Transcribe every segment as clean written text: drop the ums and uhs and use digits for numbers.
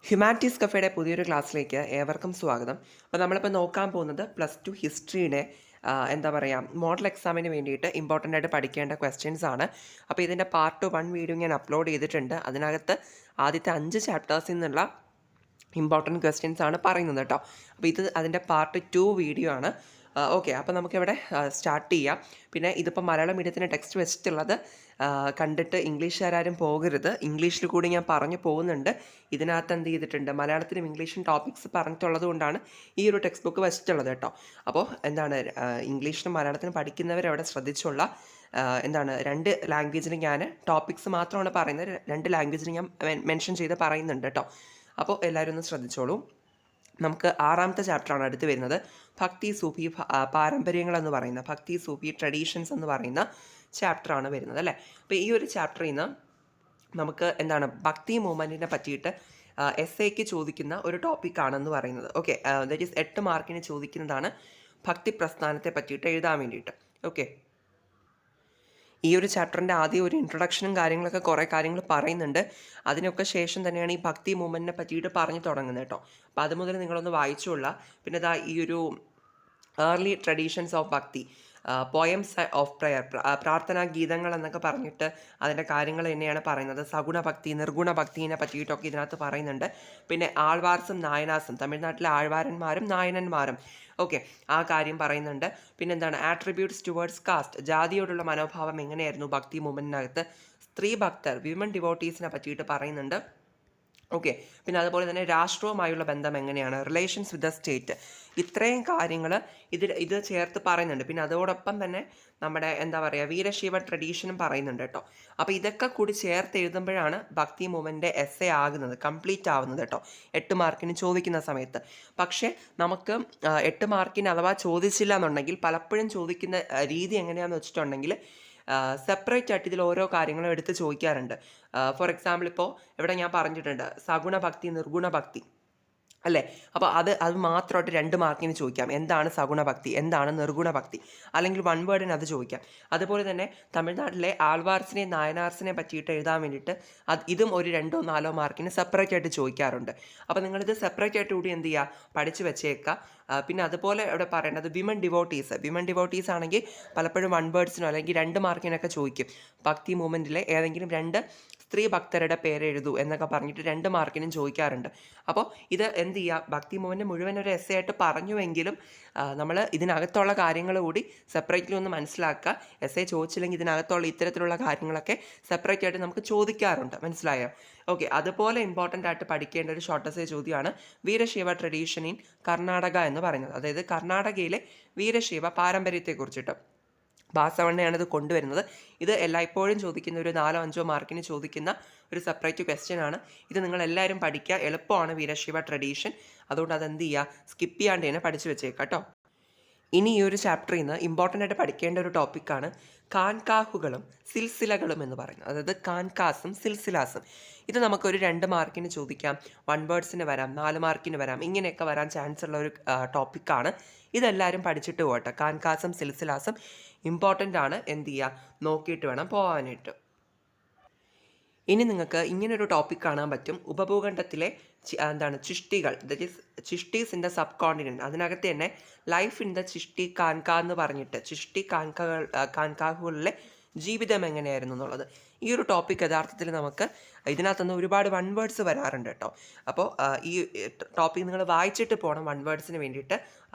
Humanities കഫേയുടെ പുതിയൊരു ക്ലാസ്സിലേക്ക് ഏവർക്കും സ്വാഗതം. അപ്പോൾ നമ്മളിപ്പോൾ നോക്കാൻ പോകുന്നത് +2 ഹിസ്റ്ററിയുടെ എന്താ പറയുക മോഡൽ എക്സാമിന് വേണ്ടിയിട്ട് ഇമ്പോർട്ടൻ്റ് ആയിട്ട് പഠിക്കേണ്ട ക്വസ്റ്റ്യൻസ് ആണ്. അപ്പോൾ ഇതിൻ്റെ പാർട്ട് 1 വീഡിയോ ഞാൻ അപ്ലോഡ് ചെയ്തിട്ടുണ്ട്. അതിനകത്ത് ആദ്യത്തെ 5 ചാപ്റ്റേഴ്സിൽ നിന്നുള്ള ഇമ്പോർട്ടൻറ്റ് ക്വസ്റ്റ്യൻസ് ആണ് പറയുന്നത് കേട്ടോ. അപ്പോൾ ഇത് അതിൻ്റെ പാർട്ട് 2 വീഡിയോ ആണ്. ഓക്കെ, അപ്പോൾ നമുക്കിവിടെ സ്റ്റാർട്ട് ചെയ്യാം. പിന്നെ ഇതിപ്പോൾ മലയാളം മീഡിയത്തിന് ടെക്സ്റ്റ് വെച്ചിട്ടുള്ളത് കണ്ടിട്ട് ഇംഗ്ലീഷുകാരും പോകരുത്. ഇംഗ്ലീഷിൽ കൂടി ഞാൻ പറഞ്ഞു പോകുന്നുണ്ട്. ഇതിനകത്ത് എന്ത് ചെയ്തിട്ടുണ്ട്, മലയാളത്തിലും ഇംഗ്ലീഷും ടോപ്പിക്സ് പറഞ്ഞിട്ടുള്ളത് കൊണ്ടാണ് ഈ ഒരു ടെക്സ്റ്റ് ബുക്ക് വെച്ചിട്ടുള്ളത് കേട്ടോ. അപ്പോൾ എന്താണ് ഇംഗ്ലീഷിനും മലയാളത്തിനും പഠിക്കുന്നവരവിടെ ശ്രദ്ധിച്ചുള്ള എന്താണ് 2 ലാംഗ്വേജിൽ ഞാൻ ടോപ്പിക്സ് മാത്രമാണ് പറയുന്നത്. 2 ലാംഗ്വേജിൽ ഞാൻ മെൻഷൻ ചെയ്ത് പറയുന്നുണ്ട് കേട്ടോ. അപ്പോൾ എല്ലാവരും ഒന്ന് ശ്രദ്ധിച്ചോളൂ. നമുക്ക് 6ാമത്തെ ചാപ്റ്ററാണ് അടുത്ത് വരുന്നത്. ഭക്തി സൂഫി പാരമ്പര്യങ്ങൾ എന്ന് പറയുന്ന ഭക്തി സൂഫി ട്രഡീഷൻസ് എന്ന് പറയുന്ന ചാപ്റ്ററാണ് വരുന്നത് അല്ലേ. അപ്പോൾ ഈ ഒരു ചാപ്റ്ററിൽ നിന്ന് നമുക്ക് എന്താണ് ഭക്തി മൂവ്മെൻറ്റിനെ പറ്റിയിട്ട് എസ്സേക്ക് ചോദിക്കുന്ന ഒരു ടോപ്പിക്കാണെന്ന് പറയുന്നത്. ഓക്കെ, ദാറ്റ് ഈസ് 8 മാർക്കിന് ചോദിക്കുന്നതാണ് ഭക്തി പ്രസ്ഥാനത്തെ പറ്റിയിട്ട് എഴുതാൻ വേണ്ടിയിട്ട്. ഓക്കെ, ഈ ഒരു ചാപ്റ്ററിൻ്റെ ആദ്യം ഒരു ഇൻട്രൊഡക്ഷനും കാര്യങ്ങളൊക്കെ കുറേ കാര്യങ്ങൾ പറയുന്നുണ്ട്. അതിനൊക്കെ ശേഷം തന്നെയാണ് ഈ ഭക്തി മൂവ്മെൻറ്റിനെ പറ്റിയിട്ട് പറഞ്ഞു തുടങ്ങുന്നത് കേട്ടോ. അപ്പോൾ അത് മുതൽ നിങ്ങളൊന്ന് വായിച്ചോളാം. പിന്നെ ഇതാ ഈ ഒരു ഏർലി ട്രഡീഷൻസ് ഓഫ് ഭക്തി, പോയംസ് ഓഫ് പ്രയർ, പ്രാർത്ഥനാ ഗീതങ്ങൾ എന്നൊക്കെ പറഞ്ഞിട്ട് അതിൻ്റെ കാര്യങ്ങൾ തന്നെയാണ് പറയുന്നത്. സഗുണ ഭക്തി, നിർഗുണ ഭക്തിനെ പറ്റിയിട്ടൊക്കെ ഇതിനകത്ത് പറയുന്നുണ്ട്. പിന്നെ ആൾവാർസും നായനാസും, തമിഴ്നാട്ടിലെ ആഴ്വാരന്മാരും നായനന്മാരും, ഓക്കെ, ആ കാര്യം പറയുന്നുണ്ട്. പിന്നെന്താണ് ആട്രിബ്യൂട്ട്സ് ടുവേർഡ്സ് കാസ്റ്റ്, ജാതിയോടുള്ള മനോഭാവം എങ്ങനെയായിരുന്നു ഭക്തി മൂവ്മെൻറ്റിനകത്ത്. സ്ത്രീ ഭക്തർ, വിമൻ ഡിവോട്ടീസിനെ പറ്റിയിട്ട് പറയുന്നുണ്ട്. ഓക്കെ, പിന്നെ അതുപോലെ തന്നെ രാഷ്ട്രവുമായുള്ള ബന്ധം എങ്ങനെയാണ്, റിലേഷൻസ് വിത്ത് ദ സ്റ്റേറ്റ്, ഇത്രയും കാര്യങ്ങൾ ഇത് ചേർത്ത് പറയുന്നുണ്ട്. പിന്നെ അതോടൊപ്പം തന്നെ നമ്മുടെ എന്താ പറയുക വീരശൈവ ട്രഡീഷനും പറയുന്നുണ്ട് കേട്ടോ. അപ്പോൾ ഇതൊക്കെ കൂടി ചേർത്ത് എഴുതുമ്പോഴാണ് ഭക്തി മൂവ്മെൻറ്റിൻ്റെ എസ്സേ ആകുന്നത്, കംപ്ലീറ്റ് ആവുന്നത് കേട്ടോ, 8 മാർക്കിന് ചോദിക്കുന്ന സമയത്ത്. പക്ഷേ നമുക്ക് 8 മാർക്കിന് അഥവാ ചോദിച്ചില്ല എന്നുണ്ടെങ്കിൽ പലപ്പോഴും ചോദിക്കുന്ന രീതി എങ്ങനെയാണെന്ന് വെച്ചിട്ടുണ്ടെങ്കിൽ സെപ്പറേറ്റ് ആയിട്ട് ഇതിൽ ഓരോ കാര്യങ്ങളും എടുത്ത് ചോദിക്കാറുണ്ട്. ഫോർ എക്സാമ്പിൾ ഇപ്പോൾ ഇവിടെ ഞാൻ പറഞ്ഞിട്ടുണ്ട് സഗുണ ഭക്തി, നിർഗുണ ഭക്തി അല്ലേ. അപ്പോൾ അത് മാത്രമായിട്ട് 2 മാർക്കിന് ചോദിക്കാം. എന്താണ് സഗുണ ഭക്തി, എന്താണ് നിർഗുണ ഭക്തി, അല്ലെങ്കിൽ 1 വേർഡിന് അത് ചോദിക്കാം. അതുപോലെ തന്നെ തമിഴ്നാട്ടിലെ ആൾവാർസിനെ നായനാർസിനെ പറ്റിയിട്ട് എഴുതാൻ വേണ്ടിയിട്ട് ഇതും ഒരു 2ഓ 4ഓ മാർക്കിന് സെപ്പറേറ്റ് ആയിട്ട് ചോദിക്കാറുണ്ട്. അപ്പോൾ നിങ്ങളിത് സെപ്പറേറ്റ് ആയിട്ട് കൂടി എന്ത് ചെയ്യുക, പഠിച്ച് വെച്ചേക്കുക. പിന്നെ അതുപോലെ ഇവിടെ പറയേണ്ടത് വിമൻ ഡിവോട്ടീസ് ആണെങ്കിൽ പലപ്പോഴും 1 വേർഡ്സിനോ അല്ലെങ്കിൽ 2 മാർക്കിനൊക്കെ ചോദിക്കും. ഭക്തി മൂവ്മെൻറ്റിലെ ഏതെങ്കിലും 2 സ്ത്രീ ഭക്തരുടെ പേരെഴുതൂ എന്നൊക്കെ പറഞ്ഞിട്ട് 2 മാർക്കിനും ചോദിക്കാറുണ്ട്. അപ്പോൾ ഇത് എന്ത് ചെയ്യുക, ഭക്തി മൂവ്മെൻറ്റ് മുഴുവൻ ഒരു എസ്സേ ആയിട്ട് പറഞ്ഞുവെങ്കിലും നമ്മൾ ഇതിനകത്തുള്ള കാര്യങ്ങൾ കൂടി സെപ്പറേറ്റ്ലി ഒന്ന് മനസ്സിലാക്കുക. എസ്സേ ചോദിച്ചില്ലെങ്കിൽ ഇതിനകത്തുള്ള ഇത്തരത്തിലുള്ള കാര്യങ്ങളൊക്കെ സെപ്പറേറ്റ് ആയിട്ട് നമുക്ക് ചോദിക്കാറുണ്ട്. മനസ്സിലായോ? ഓക്കെ, അതുപോലെ ഇമ്പോർട്ടൻ്റ് ആയിട്ട് പഠിക്കേണ്ട ഒരു ഷോർട്ട് എസ്സേ ചോദ്യമാണ് വീരശൈവ ട്രഡീഷൻ ഇൻ കർണാടക എന്ന് പറയുന്നത്. അതായത് കർണാടകയിലെ വീരശൈവ പാരമ്പര്യത്തെക്കുറിച്ചിട്ട് ബാസവണ്ണയാണ് ഇത് കൊണ്ടുവരുന്നത്. ഇത് എല്ലായ്പ്പോഴും ചോദിക്കുന്ന ഒരു 4ഓ 5ഓ മാർക്കിന് ചോദിക്കുന്ന ഒരു സെപ്പറേറ്റ് ക്വസ്റ്റ്യൻ ആണ്. ഇത് നിങ്ങളെല്ലാവരും പഠിക്കുക, എളുപ്പമാണ് വീരശൈവ ട്രഡീഷൻ. അതുകൊണ്ട് അതെന്ത് ചെയ്യുക, സ്കിപ്പ് ചെയ്യാണ്ട് തന്നെ പഠിച്ചു വെച്ചേക്കാം കേട്ടോ. ഇനി ഈ ഒരു ചാപ്റ്ററിൽ നിന്ന് ഇമ്പോർട്ടൻ്റ് ആയിട്ട് പഠിക്കേണ്ട ഒരു ടോപ്പിക്കാണ് കാൻകാഹുകളും സിൽസിലകളും എന്ന് പറയുന്നത്. അതായത് കാൻകാസും സിൽസിലാസും. ഇത് നമുക്കൊരു 2 മാർക്കിന് ചോദിക്കാം, 1 വേർഡ്സിന് വരാം, 4 മാർക്കിന് വരാം, ഇങ്ങനെയൊക്കെ വരാൻ ചാൻസ് ഉള്ള ഒരു ടോപ്പിക്കാണ്. ഇതെല്ലാവരും പഠിച്ചിട്ട് പോകട്ടെ. കാൻകാസും സിൽസിലാസും ഇമ്പോർട്ടൻ്റ് ആണ്, എന്ത് ചെയ്യുക, നോക്കിയിട്ട് വേണം പോകാനായിട്ട്. ഇനി നിങ്ങൾക്ക് ഇങ്ങനൊരു ടോപ്പിക് കാണാൻ പറ്റും, ഉപഭൂഖണ്ഡത്തിലെ ചിഷ്ടികൾ, that is Chishtis in the subcontinent. അതിനകത്ത് തന്നെ life in the Chishti khanqah എന്ന് പറഞ്ഞിട്ട് ചിഷ്ടി കാൻകാഹുകളിലെ ജീവിതം എങ്ങനെയായിരുന്നു എന്നുള്ളത്. ഈ ഒരു ടോപ്പിക് യഥാർത്ഥത്തിൽ നമുക്ക് ഇതിനകത്തുനിന്ന് ഒരുപാട് 1 വേർഡ്സ് വരാറുണ്ട് കേട്ടോ. അപ്പോൾ ഈ ടോപ്പിക് നിങ്ങൾ വായിച്ചിട്ട് പോകണം 1 വേർഡ്സിന് വേണ്ടിയിട്ട്.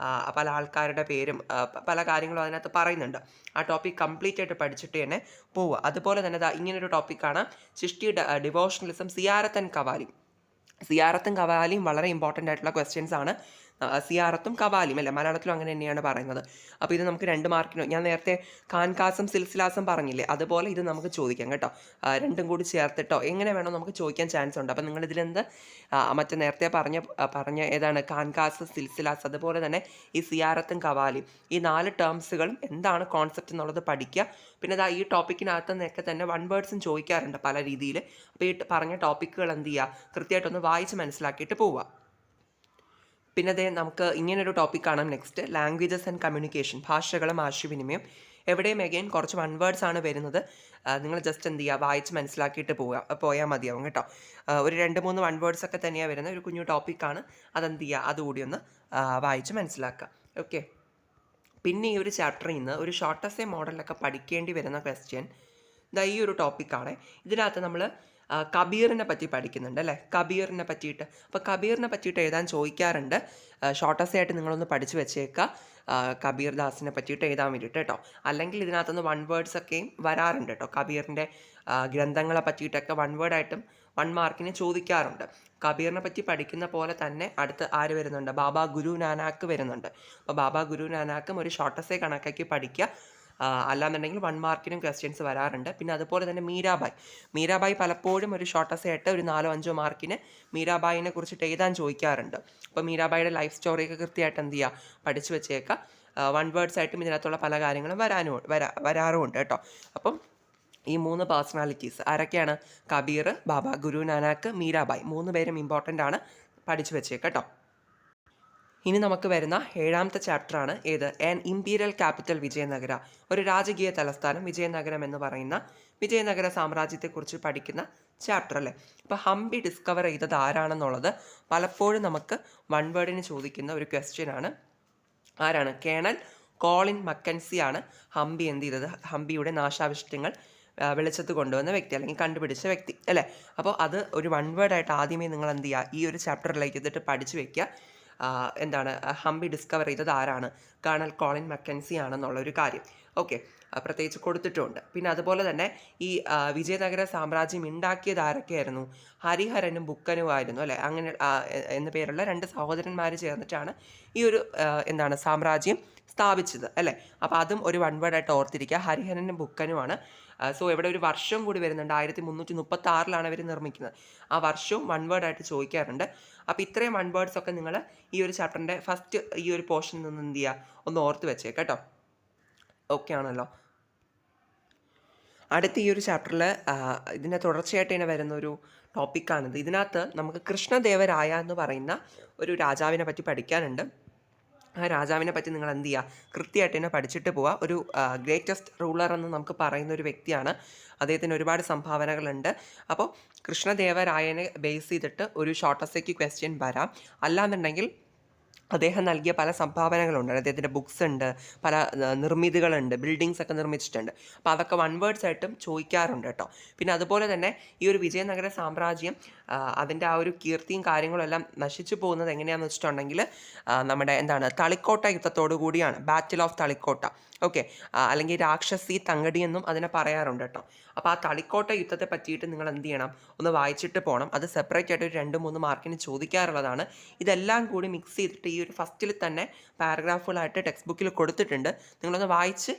പല ആൾക്കാരുടെ പേരും പല കാര്യങ്ങളും അതിനകത്ത് പറയുന്നുണ്ട്. ആ ടോപ്പിക് കംപ്ലീറ്റ് ആയിട്ട് പഠിച്ചിട്ട് തന്നെ പോവുക. അതുപോലെ തന്നെ ഇങ്ങനൊരു ടോപ്പിക്കാണ് ചിഷ്ടി ഡിവോഷണലിസം, സിയാറത്തൻ കവാലിയും വളരെ ഇമ്പോർട്ടൻ്റ് ആയിട്ടുള്ള ക്വസ്റ്റ്യൻസ് ആണ്. സിയാറത്തും കവാലിയും അല്ലേ, മലയാളത്തിലും അങ്ങനെ തന്നെയാണ് പറയുന്നത്. അപ്പോൾ ഇത് നമുക്ക് 2 മാർക്കിനോ, ഞാൻ നേരത്തെ കാൻകാസും സിൽസിലാസും പറഞ്ഞില്ലേ, അതുപോലെ ഇത് നമുക്ക് ചോദിക്കാം കേട്ടോ. രണ്ടും കൂടി ചേർത്തിട്ടോ എങ്ങനെ വേണോ നമുക്ക് ചോദിക്കാൻ ചാൻസ് ഉണ്ട്. അപ്പോൾ നിങ്ങളിതിലെന്ത് മറ്റേ നേരത്തെ പറഞ്ഞ ഏതാണ് കാൻകാസ്, സിൽസിലാസ്, അതുപോലെ തന്നെ ഈ സിയാറത്തും കവാലിയും, ഈ 4 ടേംസുകളും എന്താണ് കോൺസെപ്റ്റ് എന്നുള്ളത് പഠിക്കുക. പിന്നെ ഈ ടോപ്പിക്കിനകത്ത് നിന്നൊക്കെ തന്നെ 1 വേർഡ്സും ചോദിക്കാറുണ്ട് പല രീതിയിൽ. അപ്പോൾ ഈ പറഞ്ഞ ടോപ്പിക്കുകൾ എന്ത് ചെയ്യുക, കൃത്യമായിട്ടൊന്ന് വായിച്ച് മനസ്സിലാക്കിയിട്ട് പോവുക. പിന്നെ നമുക്ക് ഇങ്ങനൊരു ടോപ്പിക് കാണാം നെക്സ്റ്റ്, ലാംഗ്വേജസ് ആൻഡ് കമ്മ്യൂണിക്കേഷൻ, ഭാഷകളും ആശയവിനിമയം. എവിടെയും അഗെയിൻ കുറച്ച് വൺ വേർഡ്സ് ആണ് വരുന്നത്. നിങ്ങൾ ജസ്റ്റ് എന്ത് ചെയ്യുക, വായിച്ച് മനസ്സിലാക്കിയിട്ട് പോയാൽ മതിയാവും കേട്ടോ. ഒരു 2-3 വൺ വേർഡ്സ് ഒക്കെ തന്നെയാണ് വരുന്നത്. ഒരു കുഞ്ഞു ടോപ്പിക്കാണ്. അതെന്ത് ചെയ്യുക, അതുകൂടി ഒന്ന് വായിച്ച് മനസ്സിലാക്കുക. ഓക്കെ. പിന്നെ ഈ ഒരു ചാപ്റ്ററിൽ നിന്ന് ഒരു ഷോർട്ട് എസ്സേ മോഡലിലൊക്കെ പഠിക്കേണ്ടി വരുന്ന ക്വസ്റ്റ്യൻ ഈ ഒരു ടോപ്പിക്കാണ്. ഇതിനകത്ത് നമ്മൾ കബീറിനെ പറ്റി പഠിക്കുന്നുണ്ട് അല്ലേ, കബീറിനെ പറ്റിയിട്ട്. അപ്പോൾ കബീറിനെ പറ്റിയിട്ട് എഴുതാൻ ചോദിക്കാറുണ്ട്. ഷോർട്ട് എസ്സേ ആയിട്ട് നിങ്ങളൊന്ന് പഠിച്ചു വെച്ചേക്കുക, കബീർ ദാസിനെ പറ്റിയിട്ട് എഴുതാൻ വേണ്ടിയിട്ട് കേട്ടോ. അല്ലെങ്കിൽ ഇതിനകത്തുനിന്ന് വൺ വേർഡ്സ് ഒക്കെയും വരാറുണ്ട് കേട്ടോ. കബീറിൻ്റെ ഗ്രന്ഥങ്ങളെ പറ്റിയിട്ടൊക്കെ വൺ വേർഡായിട്ടും 1 മാർക്കിന് ചോദിക്കാറുണ്ട്. കബീറിനെ പറ്റി പഠിക്കുന്ന പോലെ തന്നെ അടുത്ത് ആര് വരുന്നുണ്ട്, ബാബ ഗുരു നാനാക്ക് വരുന്നുണ്ട്. അപ്പോൾ ബാബ ഗുരു നാനാക്കും ഒരു ഷോർട്ട് എസ്സേ കണക്കാക്കി പഠിക്കുക. അല്ലാന്നുണ്ടെങ്കിൽ 1 മാർക്കിനും ക്വസ്റ്റ്യൻസ് വരാറുണ്ട്. പിന്നെ അതുപോലെ തന്നെ മീരാബായി പലപ്പോഴും ഒരു ഷോർട്ട് എസ്സേ ആയിട്ട് ഒരു 4-5 മാർക്കിന് മീരാബായിനെ കുറിച്ചിട്ട് എഴുതാൻ ചോദിക്കാറുണ്ട്. അപ്പോൾ മീരാബായിയുടെ ലൈഫ് സ്റ്റോറിയൊക്കെ കൃത്യമായിട്ട് എന്ത് ചെയ്യുക, പഠിച്ചു വെച്ചേക്കുക. വൺ വേർഡ്സ് ആയിട്ടും ഇതിനകത്തുള്ള പല കാര്യങ്ങളും വരാറുമുണ്ട് കേട്ടോ. അപ്പം ഈ 3 പേഴ്സണാലിറ്റീസ് ആരൊക്കെയാണ്, കബീർ, ബാബ ഗുരു നാനാക്ക്, മീരാബായി, 3 പേരും ഇമ്പോർട്ടൻ്റ് ആണ്, പഠിച്ചു വെച്ചേക്കാം കേട്ടോ. ഇനി നമുക്ക് വരുന്ന 7ാമത്തെ ചാപ്റ്ററാണ് ഏത്, ആൻ ഇമ്പീരിയൽ ക്യാപിറ്റൽ വിജയനഗര, ഒരു രാജകീയ തലസ്ഥാനം വിജയനഗരം എന്ന് പറയുന്ന വിജയനഗര സാമ്രാജ്യത്തെക്കുറിച്ച് പഠിക്കുന്ന ചാപ്റ്റർ അല്ലേ. അപ്പോൾ ഹംപി ഡിസ്കവർ ചെയ്തത് ആരാണെന്നുള്ളത് പലപ്പോഴും നമുക്ക് വൺ വേർഡിന് ചോദിക്കുന്ന ഒരു ക്വസ്റ്റ്യൻ ആണ്. ആരാണ്, കേണൽ കോളിൻ മക്കൻസി ആണ് ഹംപി എന്ത് ചെയ്തത്, ഹംപിയുടെ നാശാവശിഷ്ടങ്ങൾ വെളിച്ചത്ത് കൊണ്ടുവന്ന വ്യക്തി അല്ലെങ്കിൽ കണ്ടുപിടിച്ച വ്യക്തി അല്ലേ. അപ്പോൾ അത് ഒരു വൺ വേർഡായിട്ട് ആദ്യമേ നിങ്ങൾ എന്ത് ചെയ്യുക, ഈ ഒരു ചാപ്റ്ററിലേക്ക് ഇതിട്ട് പഠിച്ചു വയ്ക്കുക. എന്താണ്, ഹംപി ഡിസ്കവർ ചെയ്തത് ആരാണ്, കേണൽ കോളിൻ മക്കൻസി ആണെന്നുള്ളൊരു കാര്യം ഓക്കെ പ്രത്യേകിച്ച് കൊടുത്തിട്ടുണ്ട്. പിന്നെ അതുപോലെ തന്നെ ഈ വിജയനഗര സാമ്രാജ്യം ഉണ്ടാക്കിയത് ആരൊക്കെയായിരുന്നു, ഹരിഹരനും ബുക്കനുമായിരുന്നു അല്ലേ. അങ്ങനെ എന്ന പേരുള്ള 2 സഹോദരന്മാർ ചേർന്നിട്ടാണ് ഈ ഒരു എന്താണ് സാമ്രാജ്യം സ്ഥാപിച്ചത് അല്ലേ. അപ്പോൾ അതും ഒരു വൺ വേർഡായിട്ട് ഓർത്തിരിക്കുക, ഹരിഹരനും ബുക്കനുമാണ്. സോ ഇവിടെ ഒരു വർഷം കൂടി വരുന്നുണ്ട്, 1336 അവർ നിർമ്മിക്കുന്നത്. ആ വർഷവും വൺ വേർഡായിട്ട് ചോദിക്കാറുണ്ട്. അപ്പോൾ ഇത്രയും വൺ വേർഡ്സ് ഒക്കെ നിങ്ങൾ ഈ ഒരു ചാപ്റ്ററിൻ്റെ ഫസ്റ്റ് ഈ ഒരു പോർഷനിൽ നിന്ന് എന്ത് ചെയ്യുക, ഒന്ന് ഓർത്ത് വെച്ചേക്കാം കേട്ടോ. ഓക്കെ ആണല്ലോ. അടുത്ത ഈ ഒരു ചാപ്റ്ററിൽ ഇതിൻ്റെ തുടർച്ചയായിട്ട് തന്നെ വരുന്നൊരു ടോപ്പിക്കാണിത്. ഇതിനകത്ത് നമുക്ക് കൃഷ്ണദേവരായ എന്ന് പറയുന്ന ഒരു രാജാവിനെ പറ്റി പഠിക്കാനുണ്ട്. ആ രാജാവിനെ പറ്റി നിങ്ങൾ എന്ത് ചെയ്യുക, കൃത്യമായിട്ട് തന്നെ പഠിച്ചിട്ട് പോവുക. ഒരു ഗ്രേറ്റസ്റ്റ് റൂളർ എന്ന് നമുക്ക് പറയുന്ന ഒരു വ്യക്തിയാണ്. അദ്ദേഹത്തിന് ഒരുപാട് സംഭാവനകളുണ്ട്. അപ്പോൾ കൃഷ്ണദേവരായനെ ബേസ് ചെയ്തിട്ട് ഒരു ഷോർട്ട് എസ്സേക്ക് ക്വസ്റ്റ്യൻ വരാം. അല്ലാന്നുണ്ടെങ്കിൽ അദ്ദേഹം നൽകിയ പല സംഭാവനകളുണ്ട്. അദ്ദേഹത്തിൻ്റെ ബുക്സ് ഉണ്ട്, പല നിർമ്മിതികളുണ്ട്, ബിൽഡിങ്സ് ഒക്കെ നിർമ്മിച്ചിട്ടുണ്ട്. അപ്പോൾ അതൊക്കെ വൺ വേർഡ്സ് ആയിട്ടും ചോദിക്കാറുണ്ട് കേട്ടോ. പിന്നെ അതുപോലെ തന്നെ ഈ ഒരു വിജയനഗര സാമ്രാജ്യം അതിൻ്റെ ആ ഒരു കീർത്തിയും കാര്യങ്ങളും എല്ലാം നശിച്ചു പോകുന്നത് എങ്ങനെയാണെന്ന് വെച്ചിട്ടുണ്ടെങ്കിൽ നമ്മുടെ എന്താണ് തളിക്കോട്ട യുദ്ധത്തോടു കൂടിയാണ്, ബാറ്റിൽ ഓഫ് തളിക്കോട്ട ഓക്കെ, അല്ലെങ്കിൽ രാക്ഷസി തങ്കടി എന്നും അതിനെ പറയാറുണ്ട് കേട്ടോ. അപ്പോൾ ആ തളിക്കോട്ട യുദ്ധത്തെ പറ്റിയിട്ട് നിങ്ങൾ എന്ത് ചെയ്യണം, ഒന്ന് വായിച്ചിട്ട് പോകണം. അത് സെപ്പറേറ്റ് ആയിട്ട് ഒരു 2-3 മാർക്കിന് ചോദിക്കാറുള്ളതാണ്. ഇതെല്ലാം കൂടി മിക്സ് ചെയ്തിട്ട് ഈ ഒരു ഫസ്റ്റിൽ തന്നെ പാരഗ്രാഫുകളായിട്ട് ടെക്സ്റ്റ് ബുക്കിൽ കൊടുത്തിട്ടുണ്ട്. നിങ്ങളൊന്ന് വായിച്ച്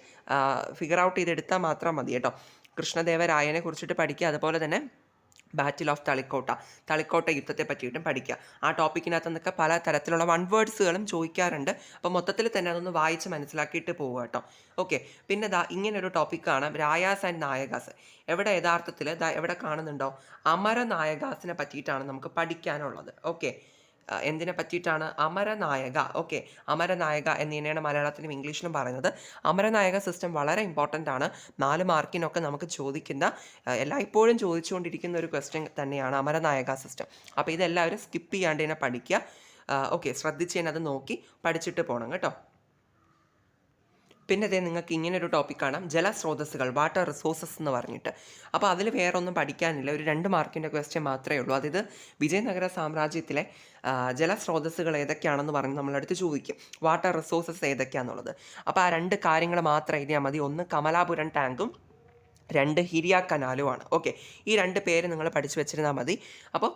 ഫിഗർ ഔട്ട് ചെയ്തെടുത്താൽ മാത്രം മതി കേട്ടോ. കൃഷ്ണദേവരായനെ കുറിച്ചിട്ട് പഠിക്കുക. അതുപോലെ തന്നെ ബാറ്റിൽ ഓഫ് തളിക്കോട്ട യുദ്ധത്തെ പറ്റിയിട്ടും പഠിക്കുക. ആ ടോപ്പിക്കിനകത്ത് നിന്നൊക്കെ പല തരത്തിലുള്ള വൺ വേർഡ്സുകളും ചോദിക്കാറുണ്ട്. അപ്പോൾ മൊത്തത്തിൽ തന്നെ അതൊന്ന് വായിച്ച് മനസ്സിലാക്കിയിട്ട് പോവുക കേട്ടോ. ഓക്കെ. പിന്നെ ഇങ്ങനൊരു ടോപ്പിക്കാണ് രായാസ് ആൻഡ് നായകാസ്. എവിടെ യഥാർത്ഥത്തിൽ എവിടെ കാണുന്നുണ്ടോ, അമരനായകാസിനെ പറ്റിയിട്ടാണ് നമുക്ക് പഠിക്കാനുള്ളത്. ഓക്കെ, എന്തിനെ പറ്റിയിട്ടാണ്, അമരനായക. ഓക്കെ, അമരനായക എന്നിങ്ങനെയാണ് മലയാളത്തിലും ഇംഗ്ലീഷിലും പറയുന്നത്. അമരനായക സിസ്റ്റം വളരെ ഇമ്പോർട്ടൻ്റ് ആണ്. 4 മാർക്കിനൊക്കെ നമുക്ക് ചോദിക്കുന്ന, എല്ലായ്പ്പോഴും ചോദിച്ചുകൊണ്ടിരിക്കുന്ന ഒരു ക്വസ്റ്റ്യൻ തന്നെയാണ് അമരനായക സിസ്റ്റം. അപ്പോൾ ഇതെല്ലാവരും സ്കിപ്പ് ചെയ്യാണ്ട് തന്നെ പഠിക്കുക. ഓക്കെ, ശ്രദ്ധിച്ച് തന്നെ അത് നോക്കി പഠിച്ചിട്ട് പോകണം കേട്ടോ. പിന്നെ അതേ നിങ്ങൾക്ക് ഇങ്ങനൊരു ടോപ്പിക് കാണാം, ജലസ്രോതസ്സുകൾ, വാട്ടർ റിസോഴ്സസ് എന്ന് പറഞ്ഞിട്ട്. അപ്പോൾ അതിൽ വേറെ ഒന്നും പഠിക്കാനില്ല, ഒരു 2 മാർക്കിൻ്റെ ക്വസ്റ്റ്യൻ മാത്രമേ ഉള്ളൂ. അതായത് വിജയനഗര സാമ്രാജ്യത്തിലെ ജലസ്രോതസ്സുകൾ ഏതൊക്കെയാണെന്ന് പറഞ്ഞ് നമ്മളടുത്ത് ചോദിക്കും, വാട്ടർ റിസോഴ്സസ് ഏതൊക്കെയാണെന്നുള്ളത്. അപ്പോൾ ആ 2 കാര്യങ്ങൾ മാത്രം എഴുതിയാൽ മതി. ഒന്ന് കമലാപുരം ടാങ്കും 2 ഹിരിയ കനാലുമാണ്. ഓക്കെ, ഈ 2 പേര് നിങ്ങൾ പഠിച്ചു വെച്ചിരുന്നാൽ മതി. അപ്പോൾ